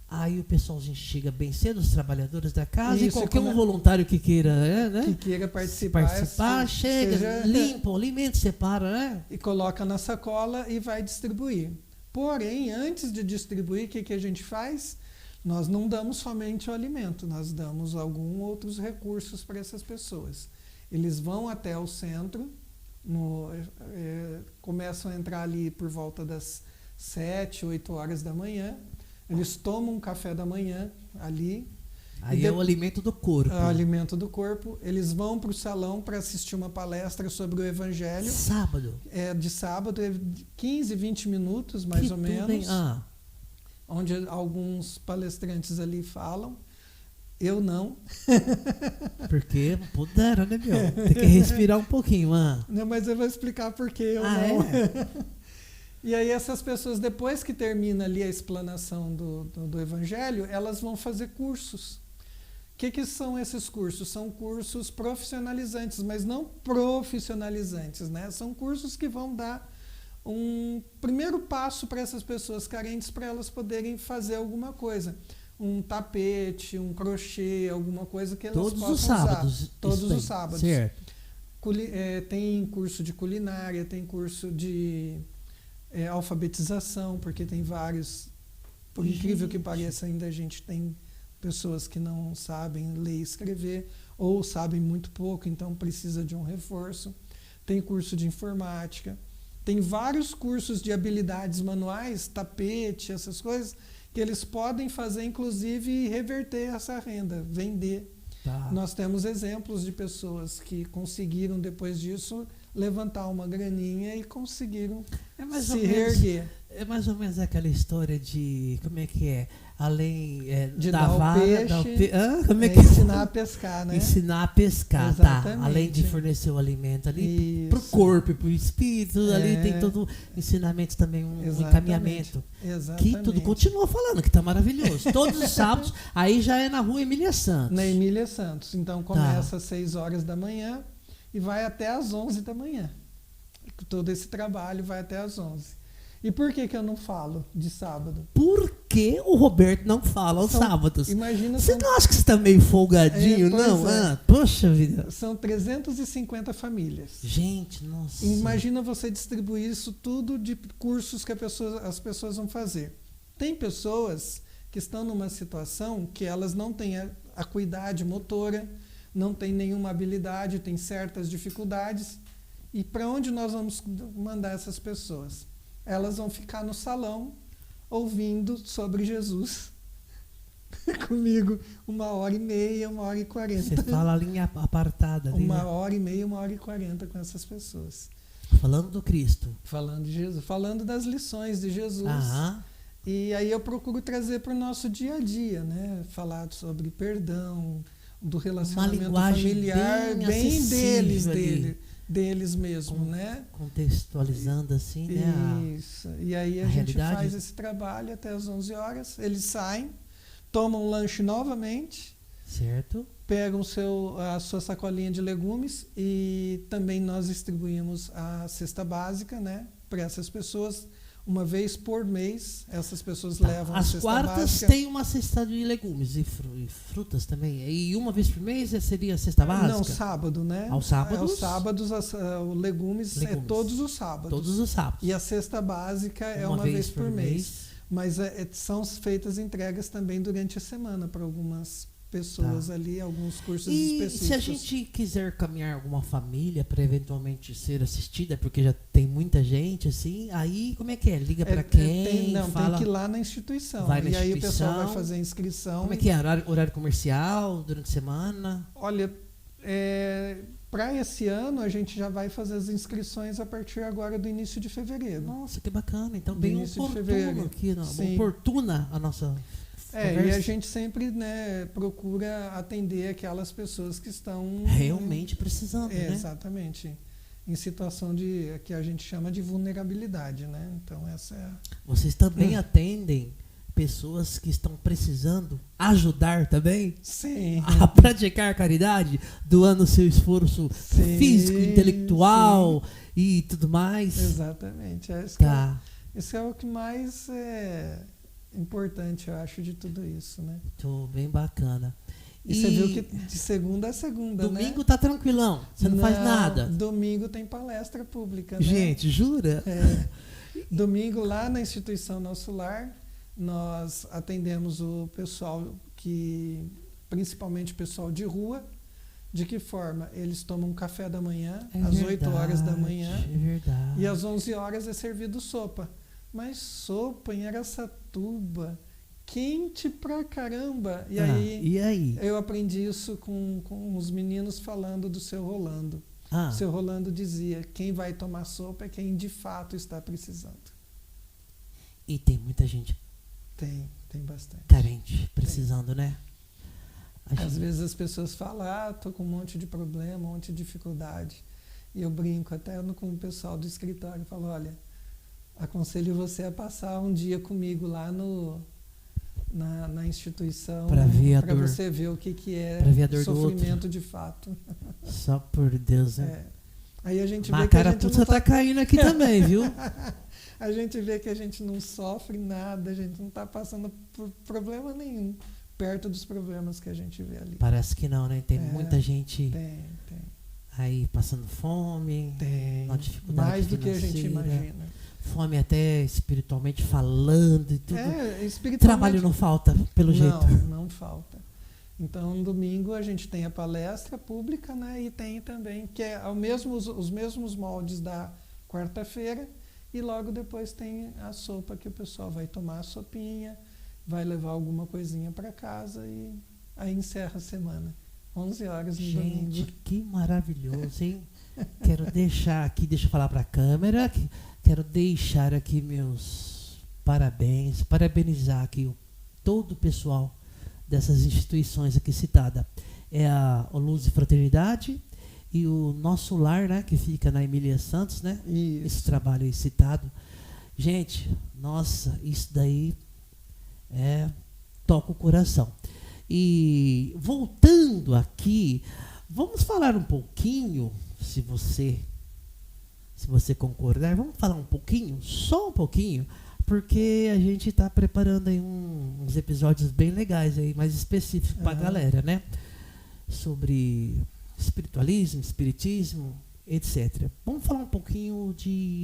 Aí o pessoalzinho chega bem cedo, os trabalhadores da casa, e qualquer um voluntário que queira, né? Que queira participar chega, limpa o alimento, separa, né? E coloca na sacola e vai distribuir. Porém, antes de distribuir, o que a gente faz? Nós não damos somente o alimento, nós damos alguns outros recursos para essas pessoas. Eles vão até o centro, começam a entrar ali por volta das 7, 8 horas da manhã. Eles tomam um café da manhã ali. Aí é o alimento do corpo. É o alimento do corpo. Eles vão para o salão para assistir uma palestra sobre o Evangelho. Sábado? De sábado, 15, 20 minutos, mais ou menos. Onde alguns palestrantes ali falam. Eu não. Porque puderam, né, meu? Tem que respirar um pouquinho, Não, mas eu vou explicar por que eu não. É? E aí essas pessoas, depois que termina ali a explanação do Evangelho, elas vão fazer cursos. O que são esses cursos? São cursos profissionalizantes, mas não profissionalizantes, né? São cursos que vão dar um primeiro passo para essas pessoas carentes, para elas poderem fazer alguma coisa. Um tapete, um crochê, alguma coisa que elas possam usar. Todos os sábados. Certo. Tem curso de culinária, tem curso de... alfabetização, porque tem vários, por incrível que pareça, ainda a gente tem pessoas que não sabem ler e escrever, ou sabem muito pouco, então precisa de um reforço. Tem curso de informática, tem vários cursos de habilidades manuais, tapete, essas coisas, que eles podem fazer, inclusive, e reverter essa renda, vender. Tá. Nós temos exemplos de pessoas que conseguiram, depois disso, levantar uma graninha e conseguiram se reerguer. É mais ou menos aquela história de, como é que é? Além de da dar vara, o peixe, como é que ensinar a pescar, né? Ensinar a pescar, exatamente. Tá? Além de fornecer o alimento ali para o corpo e para o espírito, ali tem todo ensinamento também, um encaminhamento. Exatamente. Que tudo continua falando, que está maravilhoso. Todos os sábados, aí já é na rua Emília Santos. Na Emília Santos. Então começa às 6 horas da manhã e vai até às 11 da manhã. Todo esse trabalho vai até às 11. E por que eu não falo de sábado? Por que o Roberto não fala aos sábados? Imagina, você não acha que você está meio folgadinho, não? Poxa vida. São 350 famílias. Gente, nossa. Imagina você distribuir isso tudo de cursos que as pessoas vão fazer. Tem pessoas que estão numa situação que elas não têm a acuidade motora, não têm nenhuma habilidade, têm certas dificuldades. E para onde nós vamos mandar essas pessoas? Elas vão ficar no salão ouvindo sobre Jesus comigo 1h30, 1h40. Você fala a linha apartada ali, 1h30, 1h40 com essas pessoas. Falando do Cristo. Falando de Jesus, falando das lições de Jesus. E aí eu procuro trazer para o nosso dia a dia, né? Falar sobre perdão, do relacionamento linguagem familiar, bem bem acessível deles mesmo, né? Contextualizando assim, né? Isso. E aí a gente realidade. faz esse trabalho até as 11 horas, eles saem, tomam lanche novamente, Certo. pegam a sua sacolinha de legumes e também nós distribuímos a cesta básica, né, para essas pessoas. Uma vez por mês, essas pessoas levam a As cesta quartas básica. tem uma cesta de legumes e frutas também. E uma vez por mês seria a cesta básica? Não, sábado, né? Aos sábados? Aos sábados, o legumes é todos os sábados. Todos os sábados. E a cesta básica é uma vez por mês. Mas são feitas entregas também durante a semana para algumas pessoas ali, alguns cursos específicos. E se a gente quiser caminhar alguma família para eventualmente ser assistida, porque já tem muita gente, assim, aí como é que é? Liga para quem? Tem que ir lá na instituição. Vai aí o pessoal vai fazer a inscrição. Como é que é? Horário comercial, durante a semana? Olha, para esse ano a gente já vai fazer as inscrições a partir agora do início de fevereiro. Nossa, que bacana. Então, Do bem início de oportuno fevereiro. aqui, Sim. oportuna a nossa e a gente sempre, né, procura atender aquelas pessoas que estão realmente precisando, né? Exatamente. Em situação que a gente chama de vulnerabilidade, né? Então essa é Vocês também atendem pessoas que estão precisando ajudar também? Sim. A praticar caridade, doando seu esforço físico, intelectual e tudo mais? Exatamente. Esse é o que mais é importante, eu acho, de tudo isso, né? Tô bem bacana. E você viu que de segunda a segunda, domingo, né? tá tranquilão, você não faz nada. Domingo tem palestra pública, né? Gente, jura? Domingo, lá na instituição Nosso Lar, nós atendemos o pessoal principalmente o pessoal de rua. De que forma? Eles tomam café da manhã, às 8 horas da manhã. É verdade. E às 11 horas é servido sopa. Mas sopa em Araçatuba, quente pra caramba. E aí? Eu aprendi isso com os meninos falando do seu Rolando. O seu Rolando dizia, quem vai tomar sopa é quem de fato está precisando. E tem muita gente. Tem bastante. Carente, precisando, né? Às vezes as pessoas falam, tô com um monte de problema, um monte de dificuldade. E eu brinco até com o pessoal do escritório e falo, olha, aconselho você a passar um dia comigo lá na instituição para você ver o que é sofrimento de fato. Só por Deus, né? Aí a gente vê que a carapuça gente não tá caindo aqui também, viu? A gente vê que a gente não sofre nada, a gente não está passando por problema nenhum perto dos problemas que a gente vê ali. Parece que não, né? Tem muita gente tem. aí passando fome, uma dificuldade mais do financeira, que a gente imagina. Fome até espiritualmente falando e tudo. Espiritualmente... Trabalho não falta, pelo jeito. Não falta. Então, no domingo a gente tem a palestra pública, né? E tem também, que é os mesmos moldes da quarta-feira, e logo depois tem a sopa que o pessoal vai tomar a sopinha, vai levar alguma coisinha para casa e aí encerra a semana. 11 horas no domingo. Gente, que maravilhoso, hein? Quero deixar aqui, deixa eu falar para a câmera, quero deixar aqui meus parabéns, parabenizar aqui todo o pessoal dessas instituições aqui citadas. É a Luz e Fraternidade e o Nosso Lar, né, que fica na Emília Santos, né? Isso. Esse trabalho aí citado. Gente, nossa, isso daí toca o coração. E voltando aqui, vamos falar um pouquinho, se você concordar, vamos falar um pouquinho, só um pouquinho, porque a gente está preparando aí uns episódios bem legais aí, mais específicos para a galera, né? Sobre espiritualismo, espiritismo, etc. Vamos falar um pouquinho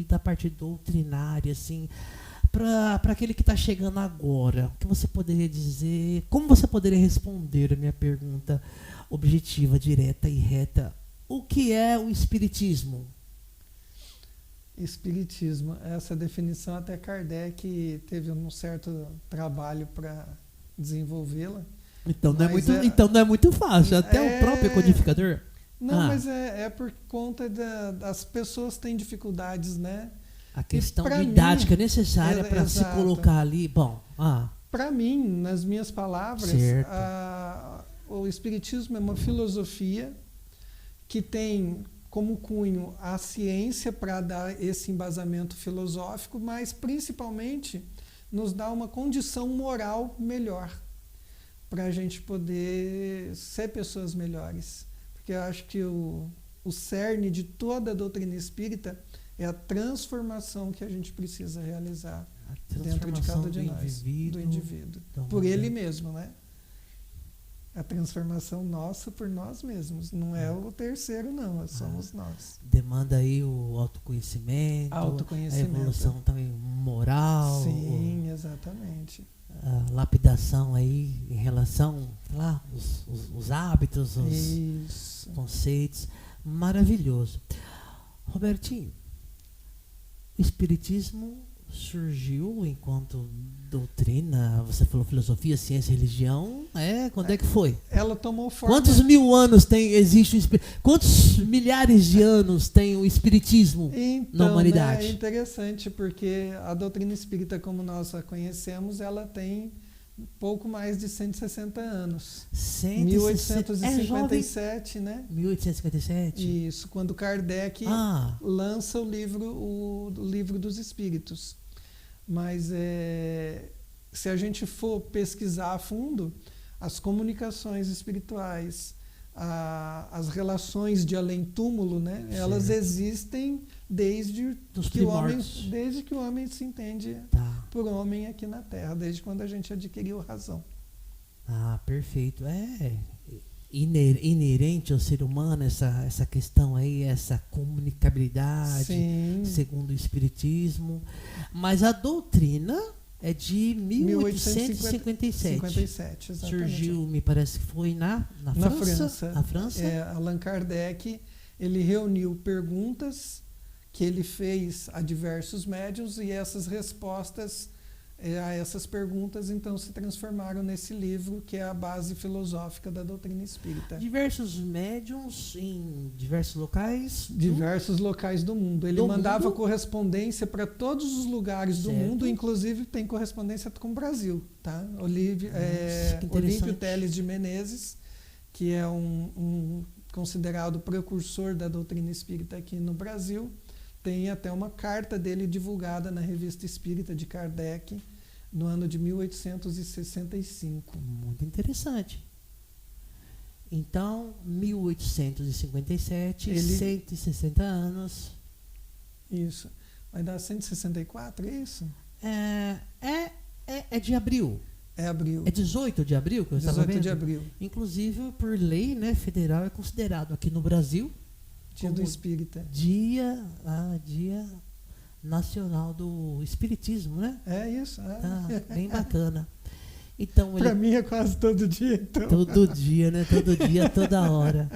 da parte doutrinária, assim, para aquele que está chegando agora. O que você poderia dizer? Como você poderia responder a minha pergunta objetiva, direta e reta? O que é o espiritismo? Espiritismo, essa definição até Kardec teve um certo trabalho para desenvolvê-la. Então não é muito fácil, até o próprio codificador. Não, mas é por conta das pessoas têm dificuldades, né? A questão didática necessária para se colocar ali. Bom, para mim, nas minhas palavras, o Espiritismo é uma filosofia que tem como cunho a ciência para dar esse embasamento filosófico, mas principalmente nos dá uma condição moral melhor para a gente poder ser pessoas melhores. Porque eu acho que o cerne de toda a doutrina espírita é a transformação que a gente precisa realizar dentro de cada de nós, do indivíduo, por ele mesmo, né? A transformação nossa por nós mesmos, não é o terceiro não, somos nós. Demanda aí o autoconhecimento, a evolução também moral. Sim, exatamente. A lapidação aí em relação lá os hábitos, os conceitos. Maravilhoso. Robertinho, o Espiritismo surgiu enquanto doutrina, você falou filosofia, ciência, religião, quando é que foi? Ela tomou forma... Quantos mil anos existe o Espiritismo? Quantos milhares de anos tem o Espiritismo na humanidade? É interessante, porque a doutrina espírita, como nós a conhecemos, ela tem pouco mais de 160 anos. 1857, né? 1857? Isso, quando Kardec lança o livro dos Espíritos. Mas se a gente for pesquisar a fundo, as comunicações espirituais, as relações de além-túmulo, né? Elas existem desde que o homem se entende por homem aqui na Terra, desde quando a gente adquiriu razão. Perfeito. Inerente ao ser humano essa questão aí, essa comunicabilidade, sim, segundo o Espiritismo. Mas a doutrina é de 1857. 57, exatamente. Surgiu, me parece que foi na França. Na França. Allan Kardec, ele reuniu perguntas que ele fez a diversos médiuns, e essas respostas a essas perguntas então se transformaram nesse livro que é a base filosófica da doutrina espírita. Diversos médiuns em diversos locais? Diversos locais do mundo. Ele mandava correspondência para todos os lugares do mundo, inclusive tem correspondência com o Brasil. Tá? Olímpio Teles de Menezes, que é um considerado precursor da doutrina espírita aqui no Brasil, tem até uma carta dele divulgada na Revista Espírita de Kardec no ano de 1865. Muito interessante. Então, 1857, 160 anos. Isso. Vai dar 164, é isso? É de abril. É abril. É 18 de abril que eu estava vendo? 18 de abril. Inclusive, por lei, né, federal, é considerado aqui no Brasil Dia do Espírita. Dia Nacional do Espiritismo, né? É isso. Tá bem bacana. Então, para mim é quase todo dia, então. Todo dia, né? Todo dia, toda hora.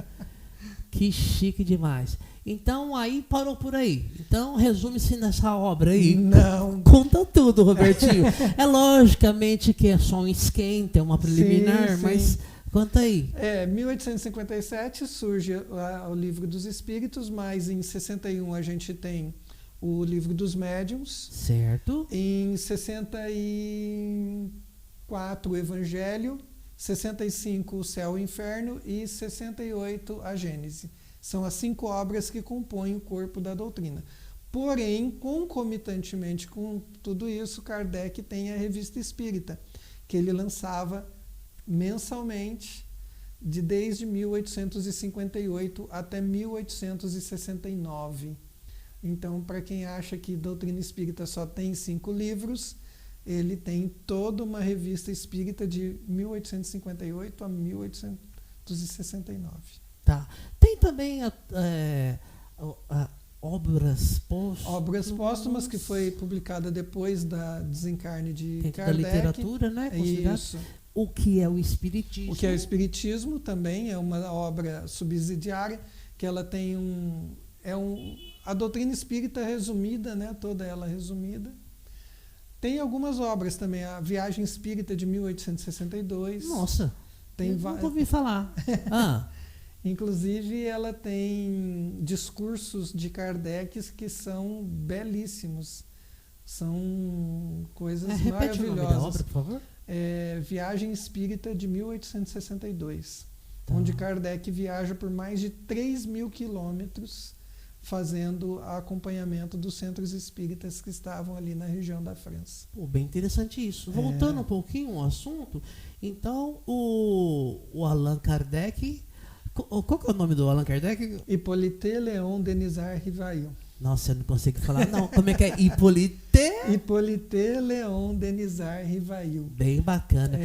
Que chique demais. Então, aí parou por aí. Então, resume-se nessa obra aí. Não. Conta tudo, Robertinho. É logicamente que é só um esquenta, é uma preliminar, sim, mas... Sim. Conta aí. 1857 surge o Livro dos Espíritos, mas em 61 a gente tem o Livro dos Médiuns. Certo. Em 64 o Evangelho, 65 o Céu e o Inferno e 68 a Gênese. São as 5 obras que compõem o corpo da doutrina. Porém, concomitantemente com tudo isso, Kardec tem a Revista Espírita, que ele lançava mensalmente desde 1858 até 1869. Então, para quem acha que doutrina espírita só tem 5 livros, ele tem toda uma revista espírita de 1858 a 1869. Tá. Tem também obras póstumas. Obras póstumas, que foi publicada depois da desencarne de Kardec. Da literatura, né? Isso. O que é o Espiritismo? O que é o Espiritismo também é uma obra subsidiária, que ela tem a doutrina espírita resumida, né, toda ela resumida. Tem algumas obras também, a Viagem Espírita de 1862. Nossa, nunca ouvi falar. Inclusive, ela tem discursos de Kardec que são belíssimos. São coisas maravilhosas. Repete o nome da obra, por favor. Viagem Espírita de 1862, Tá. onde Kardec viaja por mais de 3.000 quilômetros fazendo acompanhamento dos centros espíritas que estavam ali na região da França. Pô, bem interessante isso. Voltando um pouquinho ao assunto, então o Allan Kardec, qual que é o nome do Allan Kardec? Hippolyte Léon Denisard Rivail. Nossa, eu não consigo falar não. Como é que é? Hippolyte Léon Denisard Rivail. Bem bacana.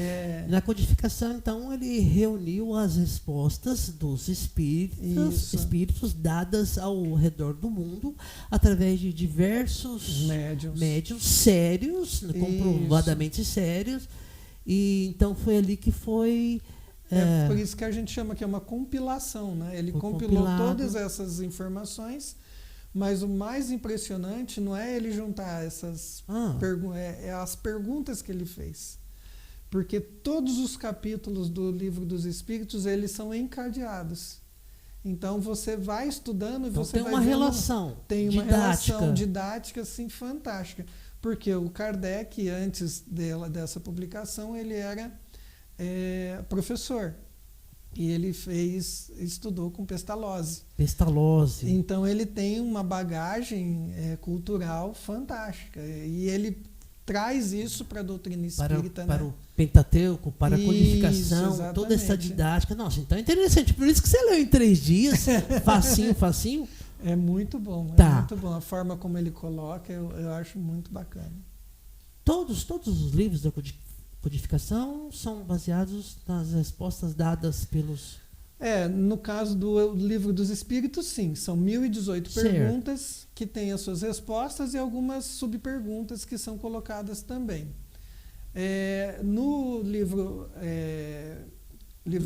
Na codificação, então, ele reuniu as respostas dos espíritos dadas ao redor do mundo através de diversos médiuns sérios, comprovadamente sérios. E então foi ali que foi... por isso que a gente chama que é uma compilação, né? Ele compilou todas essas informações, mas o mais impressionante não é ele juntar essas as perguntas que ele fez. Porque todos os capítulos do Livro dos Espíritos, eles são encadeados. Então você vai estudando e você vai vendo, tem uma relação didática assim, fantástica. Porque o Kardec, antes dessa publicação, ele era professor. E ele estudou com Pestalozzi. Então ele tem uma bagagem cultural fantástica. E ele traz isso para a doutrina espírita. Para o Pentateuco, para a codificação, exatamente. Toda essa didática. Nossa, então é interessante. Por isso que você leu em 3 dias, facinho. É muito bom, tá. Muito bom. A forma como ele coloca, eu acho muito bacana. Todos os livros da codificação são baseados nas respostas dadas pelos... No caso do Livro dos Espíritos, sim. São 1018 perguntas que têm as suas respostas e algumas subperguntas que são colocadas também. No livro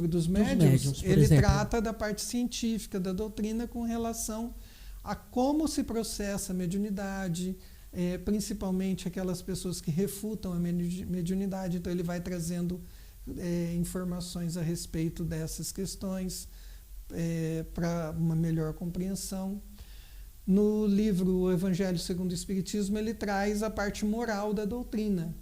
dos Médiuns, ele trata da parte científica da doutrina com relação a como se processa a mediunidade, principalmente aquelas pessoas que refutam a mediunidade. Então ele vai trazendo informações a respeito dessas questões para uma melhor compreensão. No livro O Evangelho segundo o Espiritismo, ele traz a parte moral da doutrina,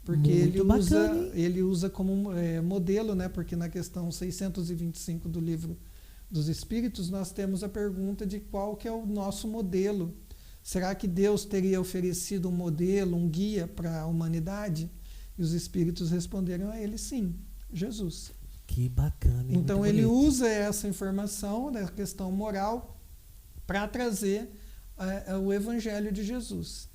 porque ele usa como modelo, né? Porque na questão 625 do Livro dos Espíritos nós temos a pergunta de qual que é o nosso modelo. Será que Deus teria oferecido um modelo, um guia para a humanidade? E os espíritos responderam a ele, sim, Jesus. Que bacana. Então ele usa essa informação da questão moral para trazer o Evangelho de Jesus.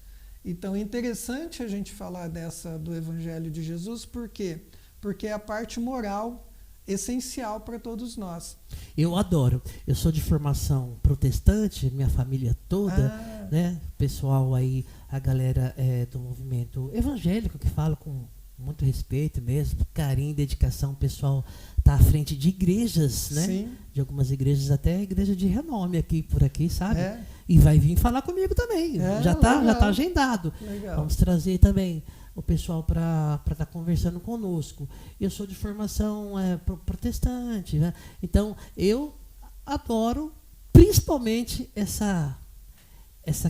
Então é interessante a gente falar do Evangelho de Jesus, por quê? Porque é a parte moral essencial para todos nós. Eu adoro. Eu sou de formação protestante, minha família toda, né? Pessoal aí, a galera do movimento evangélico que fala com muito respeito mesmo, carinho, dedicação. O pessoal está à frente de igrejas, né? Sim. De algumas igrejas, até igreja de renome por aqui, sabe? E vai vir falar comigo também. Já tá agendado. Legal. Vamos trazer também o pessoal para estar conversando conosco. Eu sou de formação protestante, né? Então eu adoro principalmente essa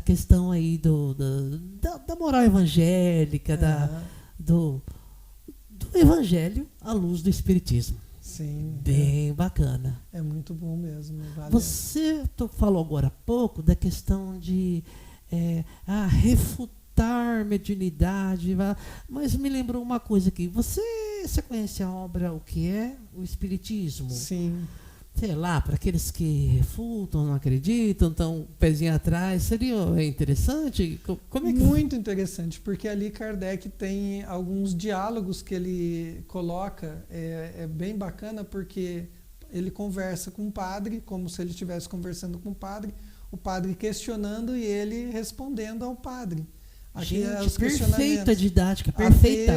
questão aí da moral evangélica, do evangelho à luz do espiritismo. Sim. Bem bacana. É muito bom mesmo. Vale. Você falou agora há pouco da questão de refutar mediunidade, mas me lembrou uma coisa aqui. Você conhece a obra O que é o Espiritismo? Sim. Sei lá, para aqueles que refutam, não acreditam, estão pezinho atrás, seria interessante? Como é que... Muito interessante, porque ali Kardec tem alguns diálogos que ele coloca, é bem bacana, porque ele conversa com o padre, como se ele estivesse conversando com o padre questionando e ele respondendo ao padre. Aqui gente, perfeita didática, perfeita.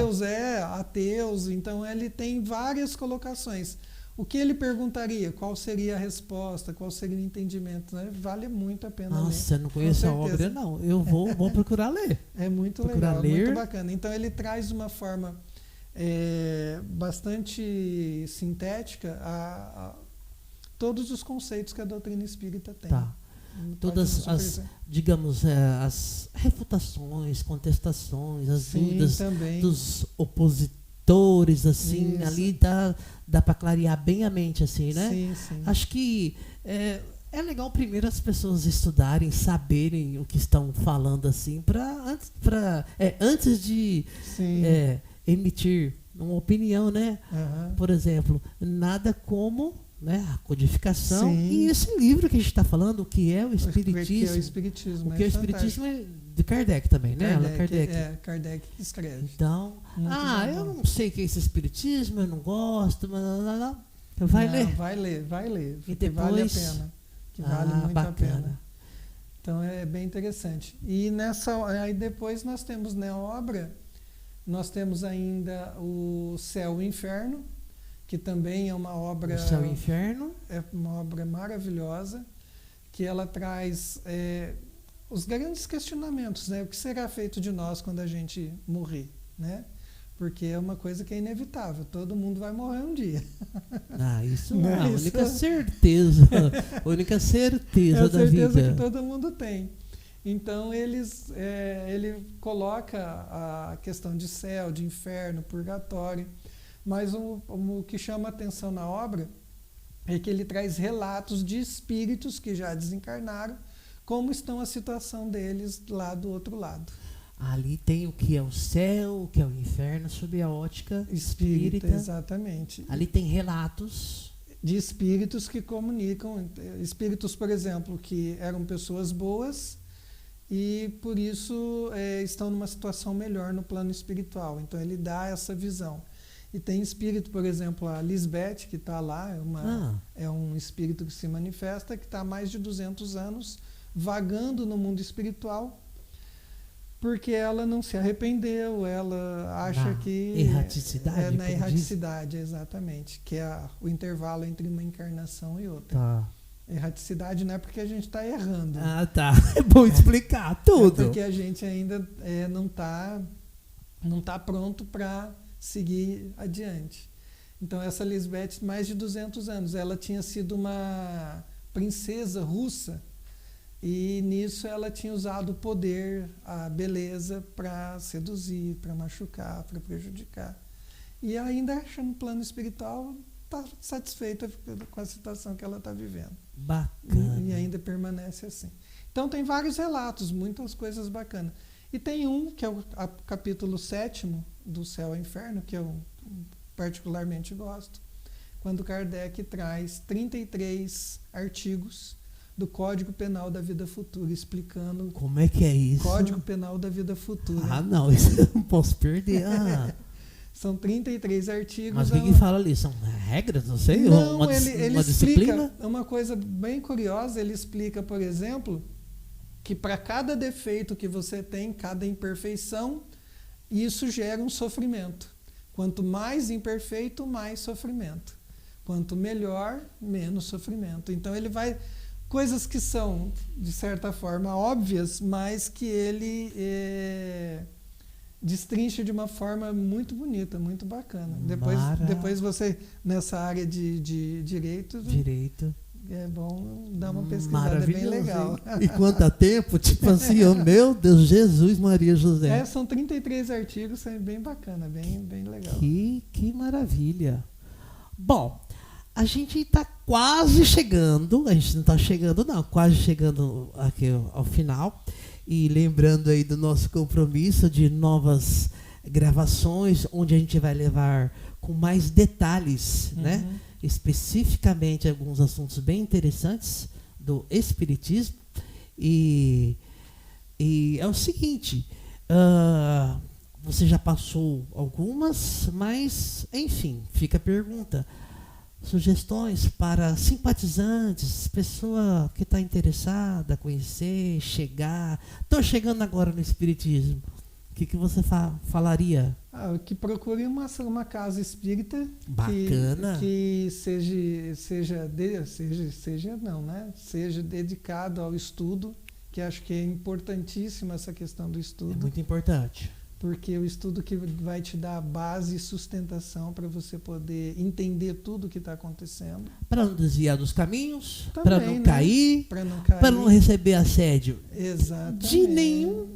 Ateus, então ele tem várias colocações. O que ele perguntaria? Qual seria a resposta? Qual seria o entendimento? Né? Vale muito a pena ler. Nossa, eu não conheço a obra, não. Eu vou procurar ler. É muito legal, muito bacana. Então ele traz de uma forma bastante sintética a todos os conceitos que a doutrina espírita tem. Tá. Todas as refutações, contestações, as dúvidas dos opositores, escritores, assim, Isso. ali dá para clarear bem a mente, assim, né? Sim, sim. Acho que é legal primeiro as pessoas estudarem, saberem o que estão falando, assim, antes de Sim. emitir uma opinião, né? Aham. Por exemplo, nada como, né, a codificação. Sim. E esse livro que a gente está falando, o que é o O que é o Espiritismo. Espiritismo? O que é o Espiritismo é de Kardec também, né? Allan Kardec. Kardec que escreve. Então, Muito eu bom. não sei o que é esse Espiritismo, eu não gosto, mas vai Não, ler. Vai ler. E Porque vale a depois- pena. Que vale muito bacana. a pena. Então é bem interessante. E aí depois nós temos na obra, nós temos ainda o Céu e o Inferno, que também é uma obra. O Céu e o Inferno. É uma obra maravilhosa, que ela traz os grandes questionamentos, né? O que será feito de nós quando a gente morrer, né? Porque é uma coisa que é inevitável, todo mundo vai morrer um dia. Isso Não é a é isso? única certeza. A única certeza É a da certeza vida. que todo mundo tem. Então ele coloca a questão de céu, de inferno, purgatório, mas o que chama a atenção na obra é que ele traz relatos de espíritos que já desencarnaram, como estão a situação deles lá do outro lado. Ali tem o que é o céu, o que é o inferno, sob a ótica espírita. Exatamente. Ali tem relatos De espíritos que comunicam, espíritos, por exemplo, que eram pessoas boas e por isso estão numa situação melhor no plano espiritual. Então ele dá essa visão. E tem espírito, por exemplo, a Lisbeth, que está lá, é um espírito que se manifesta, que está há mais de 200 anos vagando no mundo espiritual, porque ela não se arrependeu, ela acha que... erraticidade. Na erraticidade, exatamente, que é o intervalo entre uma encarnação e outra. Tá. Erraticidade não é porque a gente está errando. Tá. É bom explicar tudo. É porque a gente ainda não tá pronto para seguir adiante. Então essa Lisbeth, mais de 200 anos, ela tinha sido uma princesa russa e nisso ela tinha usado o poder, a beleza para seduzir, para machucar, para prejudicar. E ainda no plano espiritual está satisfeita com a situação que ela está vivendo. Bacana. E ainda permanece assim. Então tem vários relatos, muitas coisas bacanas. E tem um, que é o capítulo 7º do Céu e Inferno, que eu particularmente gosto, quando Kardec traz 33 artigos do Código Penal da Vida Futura, explicando... Como é que é isso? Código Penal da Vida Futura. Não, isso eu não posso perder. São 33 artigos. Mas o que fala ali? São regras? Não sei? Não, uma ele disciplina? explica uma coisa bem curiosa. Ele explica, por exemplo, que para cada defeito que você tem, cada imperfeição, isso gera um sofrimento. Quanto mais imperfeito, mais sofrimento. Quanto melhor, menos sofrimento. Então ele vai... Coisas que são, de certa forma, óbvias, mas que ele destrincha de uma forma muito bonita, muito bacana. Depois você, nessa área de direito, é bom dar uma pesquisada, é bem legal. E quanto a tempo, tipo assim, meu Deus, Jesus, Maria, José. São 33 artigos, é bem bacana, bem legal. Que maravilha. Bom, a gente está quase chegando, a gente não está chegando não, quase chegando aqui ao final, e lembrando aí do nosso compromisso de novas gravações, onde a gente vai levar com mais detalhes, né? Especificamente alguns assuntos bem interessantes do Espiritismo, e é o seguinte, você já passou algumas, mas enfim, fica a pergunta. Sugestões para simpatizantes, pessoa que está interessada a conhecer, chegar. Estou chegando agora no Espiritismo. O que você falaria? Que procure uma casa espírita bacana, que seja dedicado ao estudo, que acho que é importantíssima essa questão do estudo. É muito importante. Porque o estudo que vai te dar base e sustentação para você poder entender tudo o que está acontecendo. Para não desviar dos caminhos, para não cair, para não receber assédio. Exatamente. De nenhum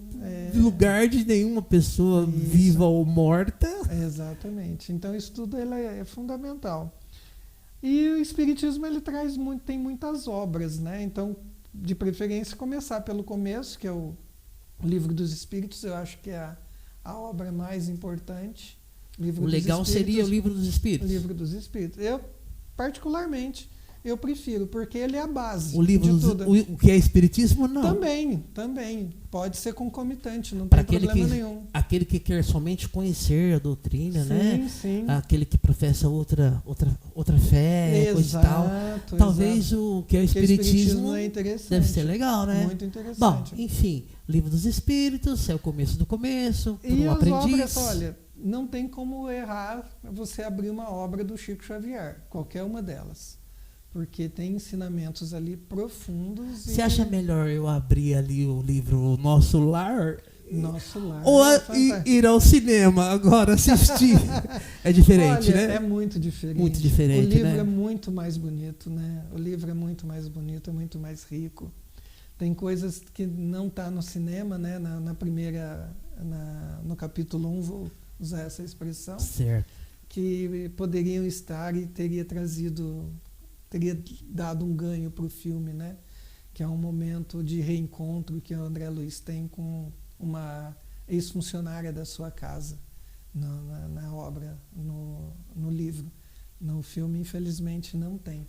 lugar de nenhuma pessoa viva ou morta. Exatamente. Então isso tudo ele é fundamental. E o Espiritismo ele traz tem muitas obras, né? Então, de preferência, começar pelo começo, que é o Livro dos Espíritos, eu acho que é a obra mais importante. O legal seria o Livro dos Espíritos. O Livro dos Espíritos. Eu, particularmente, eu prefiro, porque ele é a base o livro de tudo. O que é Espiritismo, não. Também. Pode ser concomitante, não pra tem problema nenhum. Aquele que quer somente conhecer a doutrina, né? Sim. Aquele que professa outra fé, Exato, coisa e tal. Talvez o que é Espiritismo é interessante. deve ser legal, né? Muito interessante. Bom, enfim, Livro dos Espíritos é o começo do começo, e um as aprendiz. Obras, olha, não tem como errar você abrir uma obra do Chico Xavier, qualquer uma delas. Porque tem ensinamentos ali profundos. Você acha melhor eu abrir ali o livro Nosso Lar? Nosso Lar. Ou ir ao cinema agora assistir? É diferente, olha, né? É muito diferente. Muito diferente, o livro né? é muito mais bonito, né? O livro é muito mais bonito, é muito mais rico. Tem coisas que não está no cinema, né? No capítulo 1, vou usar essa expressão. Certo. Que poderiam estar e teria dado um ganho para o filme, né? Que é um momento de reencontro que o André Luiz tem com uma ex-funcionária da sua casa na obra, no livro. No filme, infelizmente, não tem.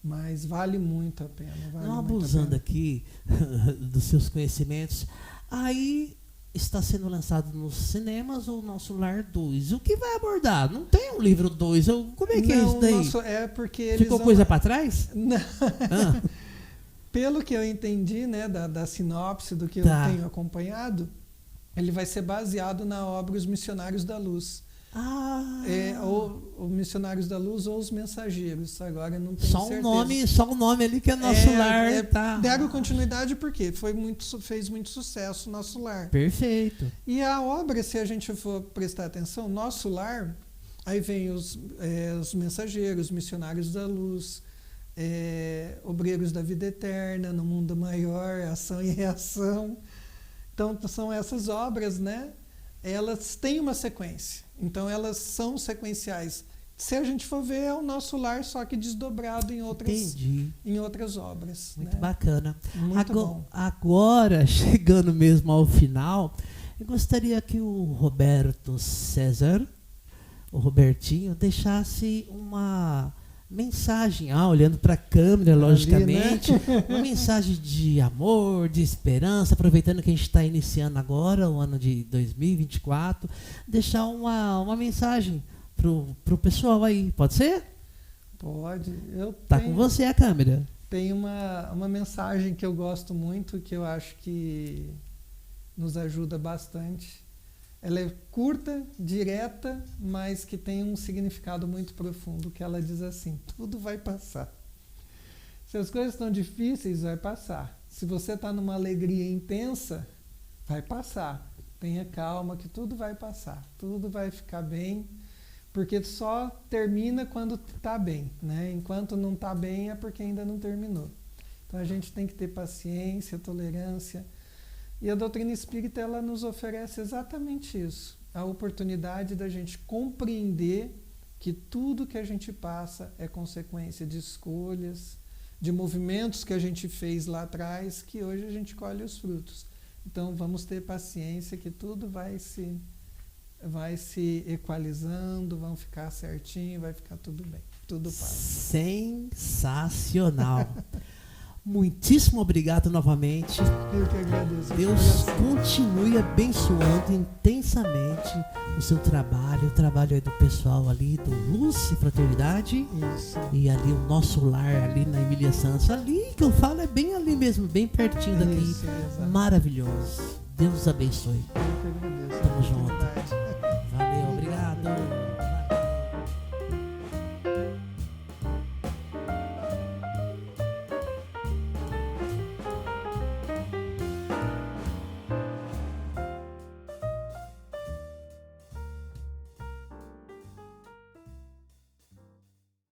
Mas vale muito a pena. Não abusando aqui dos seus conhecimentos, aí está sendo lançado nos cinemas o Nosso Lar 2. O que vai abordar? Não tem um livro 2. Como é que é isso daí? É porque ficou coisa para trás? Não. Ah. Pelo que eu entendi, né, da sinopse do que eu tenho acompanhado, ele vai ser baseado na obra Os Missionários da Luz. Ou Missionários da Luz ou Os Mensageiros. Agora não tenho certeza. Só um nome ali que é Nosso Lar. Deram continuidade porque fez muito sucesso Nosso Lar. Perfeito. E a obra, se a gente for prestar atenção, Nosso Lar, aí vem os Mensageiros, Missionários da Luz, Obreiros da Vida Eterna, No Mundo Maior, Ação e Reação. Então, são essas obras, né? Elas têm uma sequência. Então, elas são sequenciais. Se a gente for ver, é o Nosso Lar, só que desdobrado em outras obras. Muito bacana. Muito bom. Agora, chegando mesmo ao final, eu gostaria que o Roberto César, o Robertinho, deixasse uma mensagem, olhando para a câmera, logicamente, ali, né? Uma mensagem de amor, de esperança, aproveitando que a gente está iniciando agora, o ano de 2024, deixar uma mensagem pro pessoal aí, pode ser? Pode. Tá com você a câmera. Tem uma mensagem que eu gosto muito, que eu acho que nos ajuda bastante. Ela é curta, direta, mas que tem um significado muito profundo, que ela diz assim: tudo vai passar. Se as coisas estão difíceis, vai passar. Se você está numa alegria intensa, vai passar. Tenha calma que tudo vai passar. Tudo vai ficar bem, porque só termina quando está bem, né? Enquanto não está bem é porque ainda não terminou. Então a gente tem que ter paciência, tolerância. E a doutrina espírita, ela nos oferece exatamente isso, a oportunidade da gente compreender que tudo que a gente passa é consequência de escolhas, de movimentos que a gente fez lá atrás, que hoje a gente colhe os frutos. Então vamos ter paciência que tudo vai se equalizando, vão ficar certinho, vai ficar tudo bem, tudo passa. Sensacional! Muitíssimo obrigado novamente. Eu que agradeço. Deus continue abençoando intensamente o seu trabalho, o trabalho aí do pessoal ali do Luz e Fraternidade. Isso. E ali o Nosso Lar, ali na Emília Santos. Ali que eu falo é bem ali mesmo, bem pertinho daqui. Isso, maravilhoso. Deus abençoe. Eu que agradeço. Tamo junto.